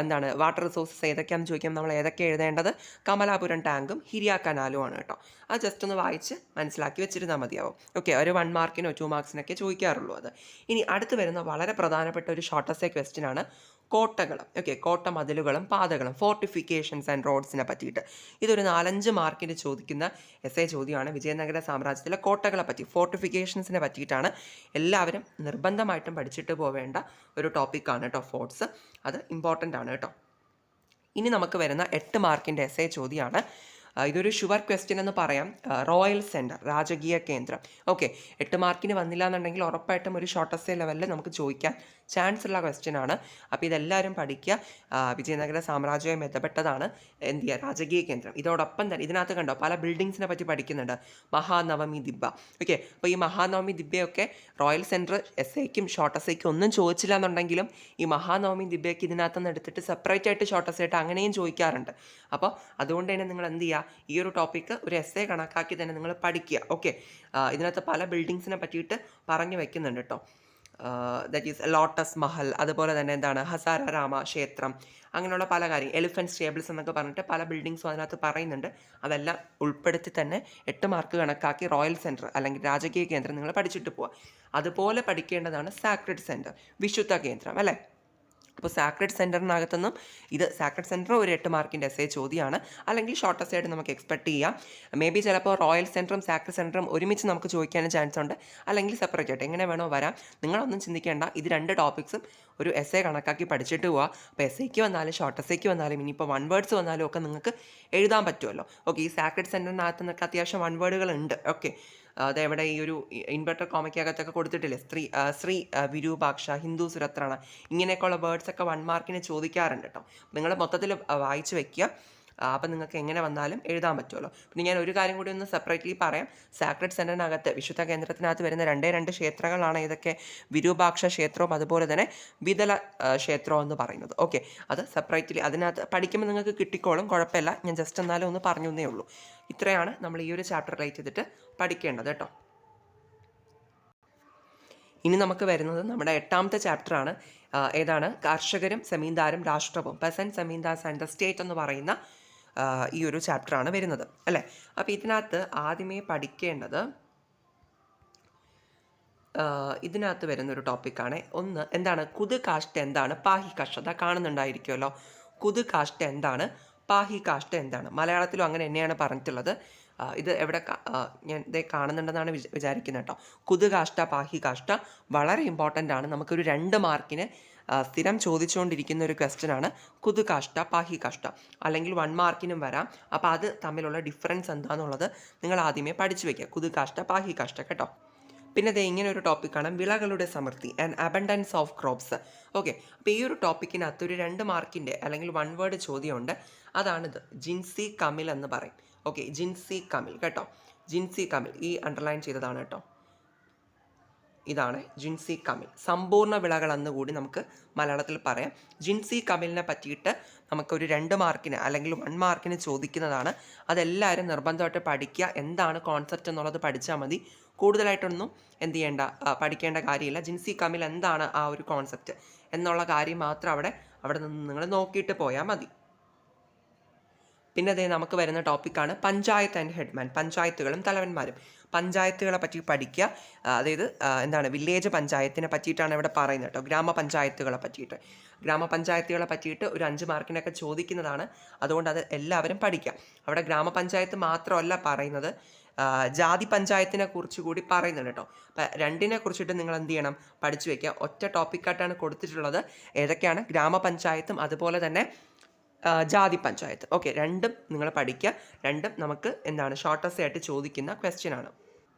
എന്താണ് വാട്ടർ റിസോഴ്സസ് ഏതൊക്കെയാണെന്ന് ചോദിക്കാം, നമ്മൾ ഏതൊക്കെ എഴുതേണ്ടത്, കമലാപുരം ടാങ്കും ഹിരിയ കനാലുമാണ് കേട്ടോ. അത് ജസ്റ്റ് ഒന്ന് വായിച്ച് മനസ്സിലാക്കി വെച്ചിരുന്നാൽ മതിയാവും. ഓക്കെ, ഒരു 1 മാർക്കിനോ 2 മാർക്സിനൊക്കെ ചോദിക്കാറുള്ളൂ അത്. ഇനി അടുത്ത് വരുന്ന വളരെ പ്രധാനപ്പെട്ട ഒരു ഷോർട്ട് എസ്സേ ക്വസ്റ്റ്യൻ ആണ് കോട്ടകൾ. ഓക്കെ, കോട്ട മതിലുകളും പാതകളും, ഫോർട്ടിഫിക്കേഷൻസ് ആൻഡ് റോഡ്സിനെ പറ്റിയിട്ട്. ഇതൊരു 4-5 മാർക്കിന് ചോദിക്കുന്ന എസ്സേ ചോദ്യമാണ്. വിജയനഗര സാമ്രാജ്യത്തിലെ കോട്ടകളെ പറ്റി, ഫോർട്ടിഫിക്കേഷൻസിനെ പറ്റിയിട്ടാണ്. എല്ലാവരും നിർബന്ധമായിട്ടും പഠിച്ചിട്ട് പോവേണ്ട ഒരു ടോപ്പിക്കാണ് കേട്ടോ ഫോർട്സ്. അത് ഇമ്പോർട്ടൻ്റ് ആണ് കേട്ടോ. ഇനി നമുക്ക് വരുന്ന 8 മാർക്കിൻ്റെ എസ്സേ ചോദ്യമാണ് ഇതൊരു ഷുവർ ക്വസ്റ്റ്യൻ എന്ന് പറയാം. റോയൽ സെൻറ്റർ, രാജകീയ കേന്ദ്രം. ഓക്കെ, 8 മാർക്കിന് വന്നില്ല എന്നുണ്ടെങ്കിൽ ഉറപ്പായിട്ടും ഒരു ഷോർട്ട് എസ്സേ ലെവലിൽ നമുക്ക് ചോദിക്കാൻ ചാൻസ് ഉള്ള ക്വസ്റ്റ്യൻ ആണ്. അപ്പോൾ ഇതെല്ലാവരും പഠിക്കുക. വിജയനഗര സാമ്രാജ്യവുമായി ബന്ധപ്പെട്ടതാണ് എന്ത് ചെയ്യുക, രാജകീയ കേന്ദ്രം. ഇതോടൊപ്പം തന്നെ ഇതിനകത്ത് കണ്ടോ പല ബിൽഡിങ്സിനെ പറ്റി പഠിക്കുന്നുണ്ട്. മഹാനവമി ദിബ്ബ. ഓക്കെ, അപ്പോൾ ഈ മഹാനവമി ദിബ്ബയൊക്കെ റോയൽ സെൻറ്റർ എസ്സേക്കും ഷോർട്ട് എസ്സേക്കും ഒന്നും ചോദിച്ചില്ല എന്നുണ്ടെങ്കിലും ഈ മഹാനവമി ദിബ്ബയൊക്കെ ഇതിനകത്തുനിന്ന് എടുത്തിട്ട് സെപ്പറേറ്റ് ആയിട്ട് ഷോർട്ട് എസ്സേ ആയിട്ട് അങ്ങനെയും ചോദിക്കാറുണ്ട്. അപ്പോൾ അതുകൊണ്ട് തന്നെ നിങ്ങൾ എന്ത് ചെയ്യുക, ഈ ഒരു ടോപ്പിക്ക് ഒരു എസ്സേ കണക്കാക്കി തന്നെ നിങ്ങൾ പഠിക്കുക. ഓക്കെ, ഇതിനകത്ത് പല ബിൽഡിങ്സിനെ പറ്റിയിട്ട് പറഞ്ഞു വെക്കുന്നുണ്ട് കേട്ടോ. ദാറ്റ് ഈസ് ലോട്ടസ് മഹൽ, അതുപോലെ തന്നെ എന്താണ് ഹസാര രാമ ക്ഷേത്രം, അങ്ങനെയുള്ള പല കാര്യം, എലിഫൻറ്റ് സ്റ്റേബിൾസ് എന്നൊക്കെ പറഞ്ഞിട്ട് പല ബിൽഡിങ്സും അതിനകത്ത് പറയുന്നുണ്ട്. അതെല്ലാം ഉൾപ്പെടുത്തി തന്നെ 8 മാർക്ക് കണക്കാക്കി റോയൽ സെൻറ്റർ അല്ലെങ്കിൽ രാജകീയ കേന്ദ്രം നിങ്ങൾ പഠിച്ചിട്ട് പോവുക. അതുപോലെ പഠിക്കേണ്ടതാണ് സാക്രഡ് സെൻറ്റർ, വിശുദ്ധ കേന്ദ്രം അല്ലേ. അപ്പോൾ സാക്രഡ് സെൻറ്ററിനകത്തുനിന്നും ഇത് സാക്രഡ് സെൻറ്റർ ഒരു 8 മാർക്കിൻ്റെ എസ്സേ ചോദ്യമാണ്, അല്ലെങ്കിൽ ഷോർട്ട് എസ്സേ ആയിട്ട് നമുക്ക് എക്സ്പെക്ട് ചെയ്യാം. മേ ബി ചിലപ്പോൾ റോയൽ സെൻറ്ററും സാക്രഡ് സെൻറ്ററും ഒരുമിച്ച് നമുക്ക് ചോദിക്കാനും ചാൻസ് ഉണ്ട്, അല്ലെങ്കിൽ സെപ്പറേറ്റ് ആയിട്ട് എങ്ങനെ വേണോ വരാം. നിങ്ങളൊന്നും ചിന്തിക്കേണ്ട, ഇത് 2 ടോപ്പിക്സും ഒരു എസ്സേ കണക്കാക്കി പഠിച്ചിട്ട് പോവുക. അപ്പോൾ എസ്സേക്ക് വന്നാലും ഷോർട്ട് എസ്സേക്ക് വന്നാലും ഇനിയിപ്പോൾ 1 വേർഡ്സ് വന്നാലും ഒക്കെ നിങ്ങൾക്ക് എഴുതാൻ പറ്റുമല്ലോ. ഓക്കെ, ഈ സാക്രഡ് സെൻറ്ററിനകത്ത് നിന്നൊക്കെ അത്യാവശ്യം 1 വേർഡുകളുണ്ട്. ഓക്കെ, അതെവിടെ ഈ ഒരു ഇൻവെർട്ടർ കോമയ്ക്കകത്തൊക്കെ കൊടുത്തിട്ടില്ലേ, ശ്രീ വിരൂപാക്ഷ, ഹിന്ദു സുരത്രാണ, ഇങ്ങനെയൊക്കെയുള്ള വേർഡ്സൊക്കെ 1 മാർക്കിന് ചോദിക്കാറുണ്ട് കേട്ടോ. നിങ്ങൾ മൊത്തത്തിൽ വായിച്ച് വെക്കുക. അപ്പം നിങ്ങൾക്ക് എങ്ങനെ വന്നാലും എഴുതാൻ പറ്റുമല്ലോ. പിന്നെ ഞാൻ ഒരു കാര്യം കൂടി ഒന്ന് സെപ്പറേറ്റ്ലി പറയാം. സാക്രഡ് സെൻറ്ററിനകത്ത് വിശുദ്ധ കേന്ദ്രത്തിനകത്ത് വരുന്ന 2 ക്ഷേത്രങ്ങളാണ് ഇതൊക്കെ, വിരൂപാക്ഷ ക്ഷേത്രവും അതുപോലെ തന്നെ വിതല ക്ഷേത്രവും എന്ന് പറയുന്നത്. ഓക്കെ, അത് സെപ്പറേറ്റ്ലി അതിനകത്ത് പഠിക്കുമ്പോൾ നിങ്ങൾക്ക് കിട്ടിക്കോളും, കുഴപ്പമില്ല. ഞാൻ ജസ്റ്റ് എന്നാലും ഒന്ന് പറഞ്ഞു എന്നേ ഉള്ളൂ. ഇത്രയാണ് നമ്മൾ ഈ ഒരു ചാപ്റ്റർ റിലേറ്റ് ചെയ്തിട്ട് പഠിക്കേണ്ടത് കേട്ടോ. ഇനി നമുക്ക് വരുന്നത് നമ്മുടെ 8ാമത്തെ ചാപ്റ്ററാണ്. ഏതാണ്? കർഷകരും സെമീന്ദാരും രാഷ്ട്രവും, peasant zamindars and the state എന്ന് പറയുന്ന ഈ ഒരു ചാപ്റ്ററാണ് വരുന്നത് അല്ലേ. അപ്പോൾ ഇതിനകത്ത് ആദ്യമേ പഠിക്കേണ്ടത് ഇതിനകത്ത് വരുന്നൊരു ടോപ്പിക്കാണ്. ഒന്ന് എന്താണ് കുത് കാസ്റ്റ്, എന്താണ് പാഹി കാസ്റ്റ്, അതാ കാണുന്നുണ്ടായിരിക്കുമല്ലോ. കുത് കാസ്റ്റ് എന്താണ്, പാഹി കാസ്റ്റ് എന്താണ്. മലയാളത്തിലും അങ്ങനെ തന്നെയാണ് പറഞ്ഞിട്ടുള്ളത്. ഇത് എവിടെ ഞാൻ ഇതേ കാണുന്നുണ്ടെന്നാണ് വിചാരിക്കുന്നത് കേട്ടോ. കുത് കാഷ്ട, പാഹി കാഷ്ട വളരെ ഇമ്പോർട്ടൻ്റ് ആണ്. നമുക്കൊരു 2 മാർക്കിന് സ്ഥിരം ചോദിച്ചുകൊണ്ടിരിക്കുന്ന ഒരു ക്വസ്റ്റ്യൻ ആണ് കുത് കാഷ്ട, പാഹി കാഷ്ട, അല്ലെങ്കിൽ 1 മാർക്കിനും വരാം. അപ്പോൾ അത് തമ്മിലുള്ള ഡിഫറൻസ് എന്താണെന്നുള്ളത് നിങ്ങൾ ആദ്യമേ പഠിച്ചു വയ്ക്കുക. കുത് കാഷ്ട, പാഹി കാഷ്ട കേട്ടോ. പിന്നെ ഇത് ഇങ്ങനെ ഒരു ടോപ്പിക്കാണ് വിളകളുടെ സമൃദ്ധി, and abundance of crops. Okay, അപ്പോൾ ഈ ഒരു ടോപ്പിക്കിനകത്ത് ഒരു 2 മാർക്കിൻ്റെ അല്ലെങ്കിൽ 1 വേർഡ് ചോദ്യമുണ്ട്. അതാണിത്, ജിൻസി കമിൽ എന്ന് പറയും. ഓക്കെ, ജിൻസി കമിൽ കേട്ടോ. ജിൻസി കമിൽ ഈ അണ്ടർലൈൻ ചെയ്തതാണ് കേട്ടോ. ഇതാണ് ജിൻസി കമിൽ. സമ്പൂർണ്ണ വിളകൾ എന്നുകൂടി നമുക്ക് മലയാളത്തിൽ പറയാം. ജിൻസി കമിലിനെ പറ്റിയിട്ട് നമുക്കൊരു 2 മാർക്കിന് അല്ലെങ്കിൽ 1 മാർക്കിന് ചോദിക്കുന്നതാണ്. അതെല്ലാവരും നിർബന്ധമായിട്ട് പഠിക്കുക. എന്താണ് കോൺസെപ്റ്റ് എന്നുള്ളത് പഠിച്ചാൽ മതി. കൂടുതലായിട്ടൊന്നും എന്ത് ചെയ്യേണ്ട, പഠിക്കേണ്ട കാര്യമില്ല. ജിൻസി കമിൽ എന്താണ് ആ ഒരു കോൺസെപ്റ്റ് എന്നുള്ള കാര്യം മാത്രം അവിടെ നിന്ന് നിങ്ങൾ നോക്കിയിട്ട് പോയാൽ മതി. പിന്നെ അതേ നമുക്ക് വരുന്ന ടോപ്പിക്കാണ് പഞ്ചായത്ത് ആൻഡ് ഹെഡ്മാൻ, പഞ്ചായത്തുകളും തലവന്മാരും. പഞ്ചായത്തുകളെ പറ്റി പഠിക്കുക. അതായത് എന്താണ് വില്ലേജ് പഞ്ചായത്തിനെ പറ്റിയിട്ടാണ് ഇവിടെ പറയുന്നത് കേട്ടോ. ഗ്രാമപഞ്ചായത്തുകളെ പറ്റിയിട്ട് ഒരു 5 മാർക്കിനൊക്കെ ചോദിക്കുന്നതാണ്. അതുകൊണ്ട് അത് എല്ലാവരും പഠിക്കുക. അവിടെ ഗ്രാമപഞ്ചായത്ത് മാത്രമല്ല പറയുന്നത്, ജാതി പഞ്ചായത്തിനെ കുറിച്ച് കൂടി പറയുന്നുണ്ട് കേട്ടോ. അപ്പം 2നെ കുറിച്ചിട്ട് നിങ്ങൾ എന്ത് ചെയ്യണം, പഠിച്ചു വയ്ക്കുക. ഒറ്റ ടോപ്പിക്കായിട്ടാണ് കൊടുത്തിട്ടുള്ളത്. ഏതൊക്കെയാണ്? ഗ്രാമപഞ്ചായത്തും അതുപോലെ തന്നെ ജാതി പഞ്ചായത്ത്. ഓക്കെ, 2ഉം നിങ്ങൾ പഠിക്കുക. 2ഉം നമുക്ക് എന്താണ് ഷോർട്ട് എസ്സേ ആയിട്ട് ചോദിക്കുന്ന ക്വസ്റ്റ്യൻ ആണ്.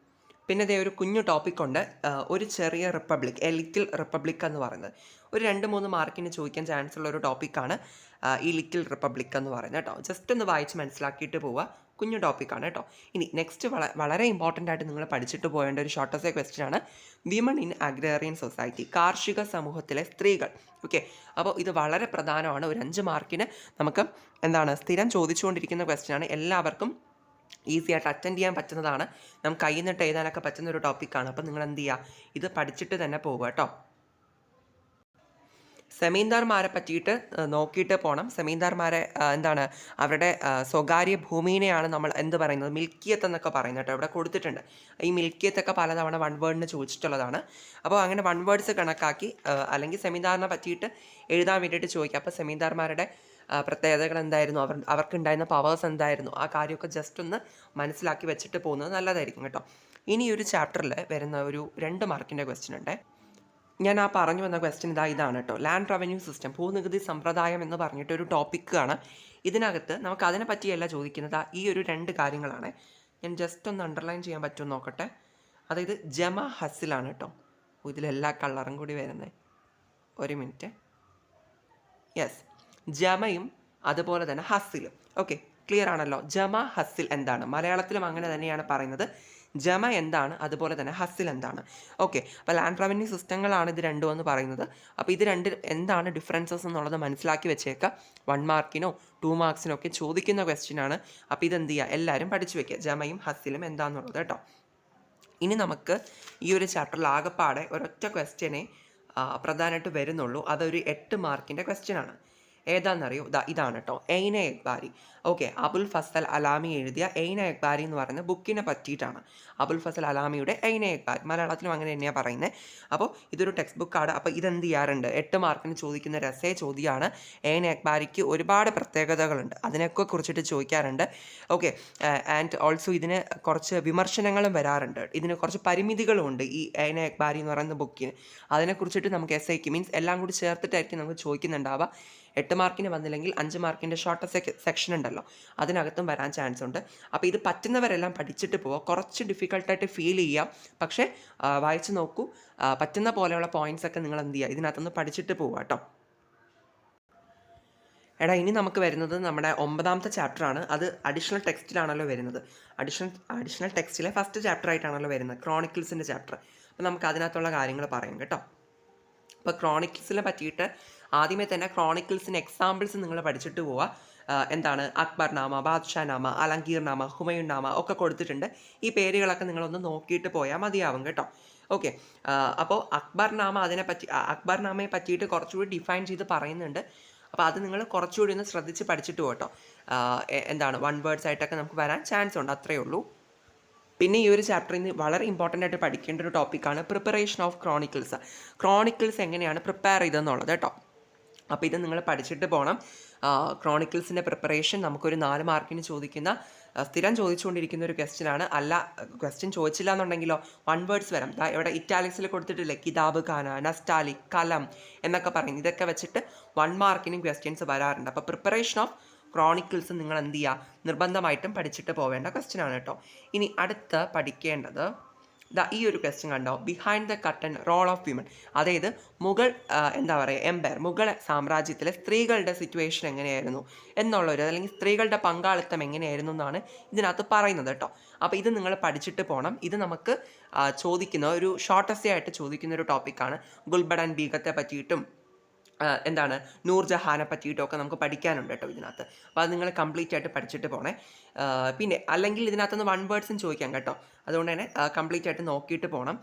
പിന്നെ ഇതേ ഒരു കുഞ്ഞു ടോപ്പിക്കുണ്ട്, ഒരു ചെറിയ റിപ്പബ്ലിക്, എ ലിറ്റിൽ റിപ്പബ്ലിക് എന്ന് പറയുന്നത്. ഒരു 2-3 മാർക്കിന് ചോദിക്കാൻ ചാൻസ് ഉള്ള ഒരു ടോപ്പിക്കാണ് ഈ ലിറ്റിൽ റിപ്പബ്ലിക് എന്ന് പറയുന്നത് കേട്ടോ. ജസ്റ്റ് ഒന്ന് വായിച്ച് മനസ്സിലാക്കിയിട്ട് പോവുക. കുഞ്ഞു ടോപ്പിക്കാണ് കേട്ടോ. ഇനി നെക്സ്റ്റ് വളരെ ഇമ്പോർട്ടൻ്റ് ആയിട്ട് നിങ്ങൾ പഠിച്ചിട്ട് പോകേണ്ട ഒരു ഷോർട്ട് എസ്സേ ക്വസ്റ്റ്യൻ ആണ് വിമൺ ഇൻ അഗ്രേറിയൻ സൊസൈറ്റി, കാർഷിക സമൂഹത്തിലെ സ്ത്രീകൾ. ഓക്കെ, അപ്പോൾ ഇത് വളരെ പ്രധാനമാണ്. ഒരു 5 മാർക്കിന് നമുക്ക് എന്താണ് സ്ഥിരം ചോദിച്ചുകൊണ്ടിരിക്കുന്ന ക്വസ്റ്റ്യൻ ആണ്. എല്ലാവർക്കും ഈസി ആയിട്ട് അറ്റൻഡ് ചെയ്യാൻ പറ്റുന്നതാണ്. നമുക്ക് കയ്യിൽ നിന്നിട്ട് എഴുതാനൊക്കെ പറ്റുന്ന ഒരു ടോപ്പിക്കാണ്. അപ്പോൾ നിങ്ങൾ എന്ത് ചെയ്യുക, ഇത് പഠിച്ചിട്ട് തന്നെ പോവുക കേട്ടോ. സെമീന്ദാർമാരെ പറ്റിയിട്ട് നോക്കിയിട്ട് പോകണം. സെമീന്ദാർമാരെ എന്താണ് അവരുടെ സ്വകാര്യ ഭൂമിനെയാണ് നമ്മൾ എന്ത് പറയുന്നത്, മിൽക്കിയത്ത് എന്നൊക്കെ പറയുന്നത് കേട്ടോ. ഇവിടെ കൊടുത്തിട്ടുണ്ട്. ഈ മിൽക്കിയത്തൊക്കെ പലതവണ 1 വേർഡിന് ചോദിച്ചിട്ടുള്ളതാണ്. അപ്പോൾ അങ്ങനെ 1 വേർഡ്സ് കണക്കാക്കി അല്ലെങ്കിൽ സെമീന്ദാറിനെ പറ്റിയിട്ട് എഴുതാൻ വേണ്ടിയിട്ട് ചോദിക്കുക. അപ്പോൾ സെമീന്ദാർമാരുടെ പ്രത്യേകതകൾ എന്തായിരുന്നു, അവർക്കുണ്ടായിരുന്ന പവേഴ്സ് എന്തായിരുന്നു, ആ കാര്യമൊക്കെ ജസ്റ്റ് ഒന്ന് മനസ്സിലാക്കി വെച്ചിട്ട് പോകുന്നത് നല്ലതായിരിക്കും കേട്ടോ. ഇനി ഒരു ചാപ്റ്ററിൽ വരുന്ന ഒരു 2 മാർക്കിൻ്റെ ക്വസ്റ്റ്യൻ ഉണ്ട്. ഞാൻ പറഞ്ഞു വന്ന ക്വസ്റ്റ്യൻ ഇതാണ് കേട്ടോ. ലാൻഡ് റവന്യൂ സിസ്റ്റം, ഭൂനികുതി സമ്പ്രദായം എന്ന് പറഞ്ഞിട്ടൊരു ടോപ്പിക്കാണ്. ഇതിനകത്ത് നമുക്ക് അതിനെ പറ്റിയല്ല ചോദിക്കുന്നത്, ഈ ഒരു 2 കാര്യങ്ങളാണ്. ഞാൻ ജസ്റ്റ് ഒന്ന് അണ്ടർലൈൻ ചെയ്യാൻ പറ്റുമെന്ന് നോക്കട്ടെ. അതായത് ജമ ഹസിലാണ് കേട്ടോ. ഇതിലെല്ലാ കളറും കൂടി വരുന്നത്. ഒരു മിനിറ്റ്. യെസ്, ജമയും അതുപോലെ തന്നെ ഹസിലും. ഓക്കെ, ക്ലിയർ ആണല്ലോ. ജമ ഹസിൽ എന്താണ്? മലയാളത്തിലും അങ്ങനെ തന്നെയാണ് പറയുന്നത്. ജമ എന്താണ്, അതുപോലെ തന്നെ ഹസിൽ എന്താണ്? ഓക്കെ, അപ്പോൾ ലാൻഡ് റവന്യൂ സിസ്റ്റങ്ങളാണ് ഇത് രണ്ടും എന്ന് പറയുന്നത്. അപ്പോൾ ഇത് രണ്ട് എന്താണ് ഡിഫറൻസസ് എന്നുള്ളത് മനസ്സിലാക്കി വെച്ചേക്കുക. 1 മാർക്കിനോ 2 മാർക്സിനോ ഒക്കെ ചോദിക്കുന്ന ക്വസ്റ്റ്യനാണ്. അപ്പോൾ ഇതെന്ത് ചെയ്യുക, എല്ലാവരും പഠിച്ചു വെക്കുക, ജമയും ഹസിലും എന്താണെന്നുള്ളത് കേട്ടോ. ഇനി നമുക്ക് ഈ ഒരു ചാപ്റ്ററിൽ ആകെപ്പാടെ ഒരൊറ്റ ക്വസ്റ്റ്യനെ പ്രധാനമായിട്ട് വരുന്നുള്ളൂ. അതൊരു 8 മാർക്കിൻ്റെ ക്വസ്റ്റ്യനാണ്. ഏതാണെന്നറിയോ? ഇതാണ് കേട്ടോ, എയ്ന എക്ബാരി. ഓക്കെ, അബുൽ ഫസൽ അലാമി എഴുതിയ എയ്ന എക്ബാരി എന്ന് പറയുന്ന ബുക്കിനെ പറ്റിയിട്ടാണ്. അബുൽ ഫസൽ അലാമിയുടെ എയ്ന എക്ബാരി, മലയാളത്തിലും അങ്ങനെ തന്നെയാണ് പറയുന്നത്. അപ്പോൾ ഇതൊരു ടെക്സ്റ്റ് ബുക്കാണ്. അപ്പോൾ ഇതെന്ത് ചെയ്യാറുണ്ട്, 8 മാർക്കിന് ചോദിക്കുന്ന രസേ ചോദ്യമാണ്. എയ്ന എക്ബാരിക്ക് ഒരുപാട് പ്രത്യേകതകളുണ്ട്, അതിനൊക്കെ കുറിച്ചിട്ട് ചോദിക്കാറുണ്ട്. ഓക്കെ, ആൻഡ് ഓൾസോ ഇതിന് കുറച്ച് വിമർശനങ്ങളും വരാറുണ്ട്. ഇതിന് കുറച്ച് പരിമിതികളുമുണ്ട് ഈ എയ്ന എക്ബാരി എന്ന് പറയുന്ന ബുക്കിന്. അതിനെക്കുറിച്ചിട്ട് നമുക്ക് എസ്ഐക്ക് മീൻസ് എല്ലാം കൂടി ചേർത്തിട്ടായിരിക്കും നമുക്ക് ചോദിക്കുന്നുണ്ടാവുക. 8 മാർക്കിന് വന്നില്ലെങ്കിൽ 5 മാർക്കിൻ്റെ ഷോർട്ടസ്റ്റ് സെക്ഷൻ ഉണ്ടല്ലോ, അതിനകത്തും വരാൻ ചാൻസ് ഉണ്ട്. അപ്പോൾ ഇത് പറ്റുന്നവരെല്ലാം പഠിച്ചിട്ട് പോവുക. കുറച്ച് ഡിഫിക്കൽട്ടായിട്ട് ഫീൽ ചെയ്യാം, പക്ഷേ വായിച്ച് നോക്കൂ. പറ്റുന്ന പോലെയുള്ള പോയിൻറ്റ്സ് ഒക്കെ നിങ്ങൾ എന്ത് ചെയ്യുക, ഇതിനകത്തുനിന്ന് പഠിച്ചിട്ട് പോവുക കേട്ടോ. ഇനി നമുക്ക് വരുന്നത് നമ്മുടെ 9ാമത്തെ ചാപ്റ്ററാണ്. അത് അഡീഷണൽ ടെക്സ്റ്റിലാണല്ലോ വരുന്നത്. അഡീഷണൽ ടെക്സ്റ്റിലെ ഫസ്റ്റ് ചാപ്റ്റർ ആയിട്ടാണല്ലോ വരുന്നത്, ക്രോണിക്കിൾസിൻ്റെ ചാപ്റ്റർ. അപ്പോൾ നമുക്ക് അതിനകത്തുള്ള കാര്യങ്ങൾ പറയാം കേട്ടോ. അപ്പോൾ ക്രോണിക്കിൾസിനെ പറ്റിയിട്ട് ആദ്യമേ തന്നെ ക്രോണിക്കിൾസിന് എക്സാമ്പിൾസ് നിങ്ങൾ പഠിച്ചിട്ട് പോവുക. എന്താണ്, അക്ബർനാമ, ബാദ്ഷാനാമ, അലങ്കീർനാമ, ഹുമയൂൺ നാമ ഒക്കെ കൊടുത്തിട്ടുണ്ട്. ഈ പേരുകളൊക്കെ നിങ്ങളൊന്ന് നോക്കിയിട്ട് പോയാൽ മതിയാവും കേട്ടോ. ഓക്കെ, അപ്പോൾ അക്ബർനാമയെ പറ്റിയിട്ട് കുറച്ചുകൂടി ഡിഫൈൻ ചെയ്ത് പറയുന്നുണ്ട്. അപ്പോൾ അത് നിങ്ങൾ കുറച്ചുകൂടി ഒന്ന് ശ്രദ്ധിച്ച് പഠിച്ചിട്ട് പോകട്ടോ. എന്താണ്, 1 വേർഡ്സ് ആയിട്ടൊക്കെ നമുക്ക് വരാൻ ചാൻസ് ഉണ്ട്, അത്രയേ ഉള്ളൂ. പിന്നെ ഈ ഒരു ചാപ്റ്ററിൽ നിന്ന് വളരെ ഇമ്പോർട്ടൻ്റ് ആയിട്ട് പഠിക്കേണ്ട ഒരു ടോപ്പിക്കാണ് പ്രിപ്പറേഷൻ ഓഫ് ക്രോണിക്കിൾസ്. ക്രോണിക്കിൾസ് എങ്ങനെയാണ് പ്രിപ്പയർ ചെയ്തതെന്നുള്ളത് കേട്ടോ. അപ്പോൾ ഇത് നിങ്ങൾ പഠിച്ചിട്ട് പോകണം. ക്രോണിക്കിൾസിൻ്റെ പ്രിപ്പറേഷൻ നമുക്കൊരു 4 മാർക്കിന് ചോദിക്കുന്ന സ്ഥിരം ചോദിച്ചുകൊണ്ടിരിക്കുന്ന ഒരു ക്വസ്റ്റ്യനാണ്. അല്ല, ക്വസ്റ്റ്യൻ ചോദിച്ചില്ല എന്നുണ്ടെങ്കിലോ 1 വേർഡ്സ് വരാം. ഇവിടെ ഇറ്റാലിക്സിൽ കൊടുത്തിട്ടില്ലേ, കിതാബ് ഖാന, നസ്റ്റാലി, കലം എന്നൊക്കെ പറയും. ഇതൊക്കെ വെച്ചിട്ട് 1 മാർക്കിനും ക്വസ്റ്റ്യൻസ് വരാറുണ്ട്. അപ്പോൾ പ്രിപ്പറേഷൻ ഓഫ് ക്രോണിക്കിൾസ് നിങ്ങൾ എന്ത് ചെയ്യുക, നിർബന്ധമായിട്ടും പഠിച്ചിട്ട് പോവേണ്ട ക്വസ്റ്റ്യനാണ് കേട്ടോ. ഇനി അടുത്ത് പഠിക്കേണ്ടത് ഈ ഒരു ക്വസ്റ്റ്യൻ കണ്ടോ, behind the curtain role of women. അതായത് മുഗൾ എംപയർ, മുഗൾ സാമ്രാജ്യത്തിലെ സ്ത്രീകളുടെ സിറ്റുവേഷൻ എങ്ങനെയായിരുന്നു എന്നുള്ളൊരു, അല്ലെങ്കിൽ സ്ത്രീകളുടെ പങ്കാളിത്തം എങ്ങനെയായിരുന്നു എന്നാണ് ഇതിനകത്ത് പറയുന്നത് കേട്ടോ. അപ്പോൾ ഇത് നിങ്ങൾ പഠിച്ചിട്ട് പോകണം. ഇത് നമുക്ക് ചോദിക്കുന്ന ഒരു ഷോർട്ടസ്റ്റ് ആയിട്ട് ചോദിക്കുന്ന ഒരു ടോപ്പിക്കാണ്. ഗുൽബഡൻ ബീഗത്തെ പറ്റിയിട്ടും എന്താണ്, നൂർജഹാനെ പറ്റിയിട്ടൊക്കെ നമുക്ക് പഠിക്കാനുണ്ട് കേട്ടോ ഇതിനകത്ത്. അപ്പോൾ അത് നിങ്ങൾ കംപ്ലീറ്റ് ആയിട്ട് പഠിച്ചിട്ട് പോകണേ. പിന്നെ അല്ലെങ്കിൽ ഇതിനകത്തുനിന്ന് 1 വേർഡ്സും ചോദിക്കാം കേട്ടോ. അതുകൊണ്ട് തന്നെ കംപ്ലീറ്റ് ആയിട്ട് നോക്കിയിട്ട് പോകണം.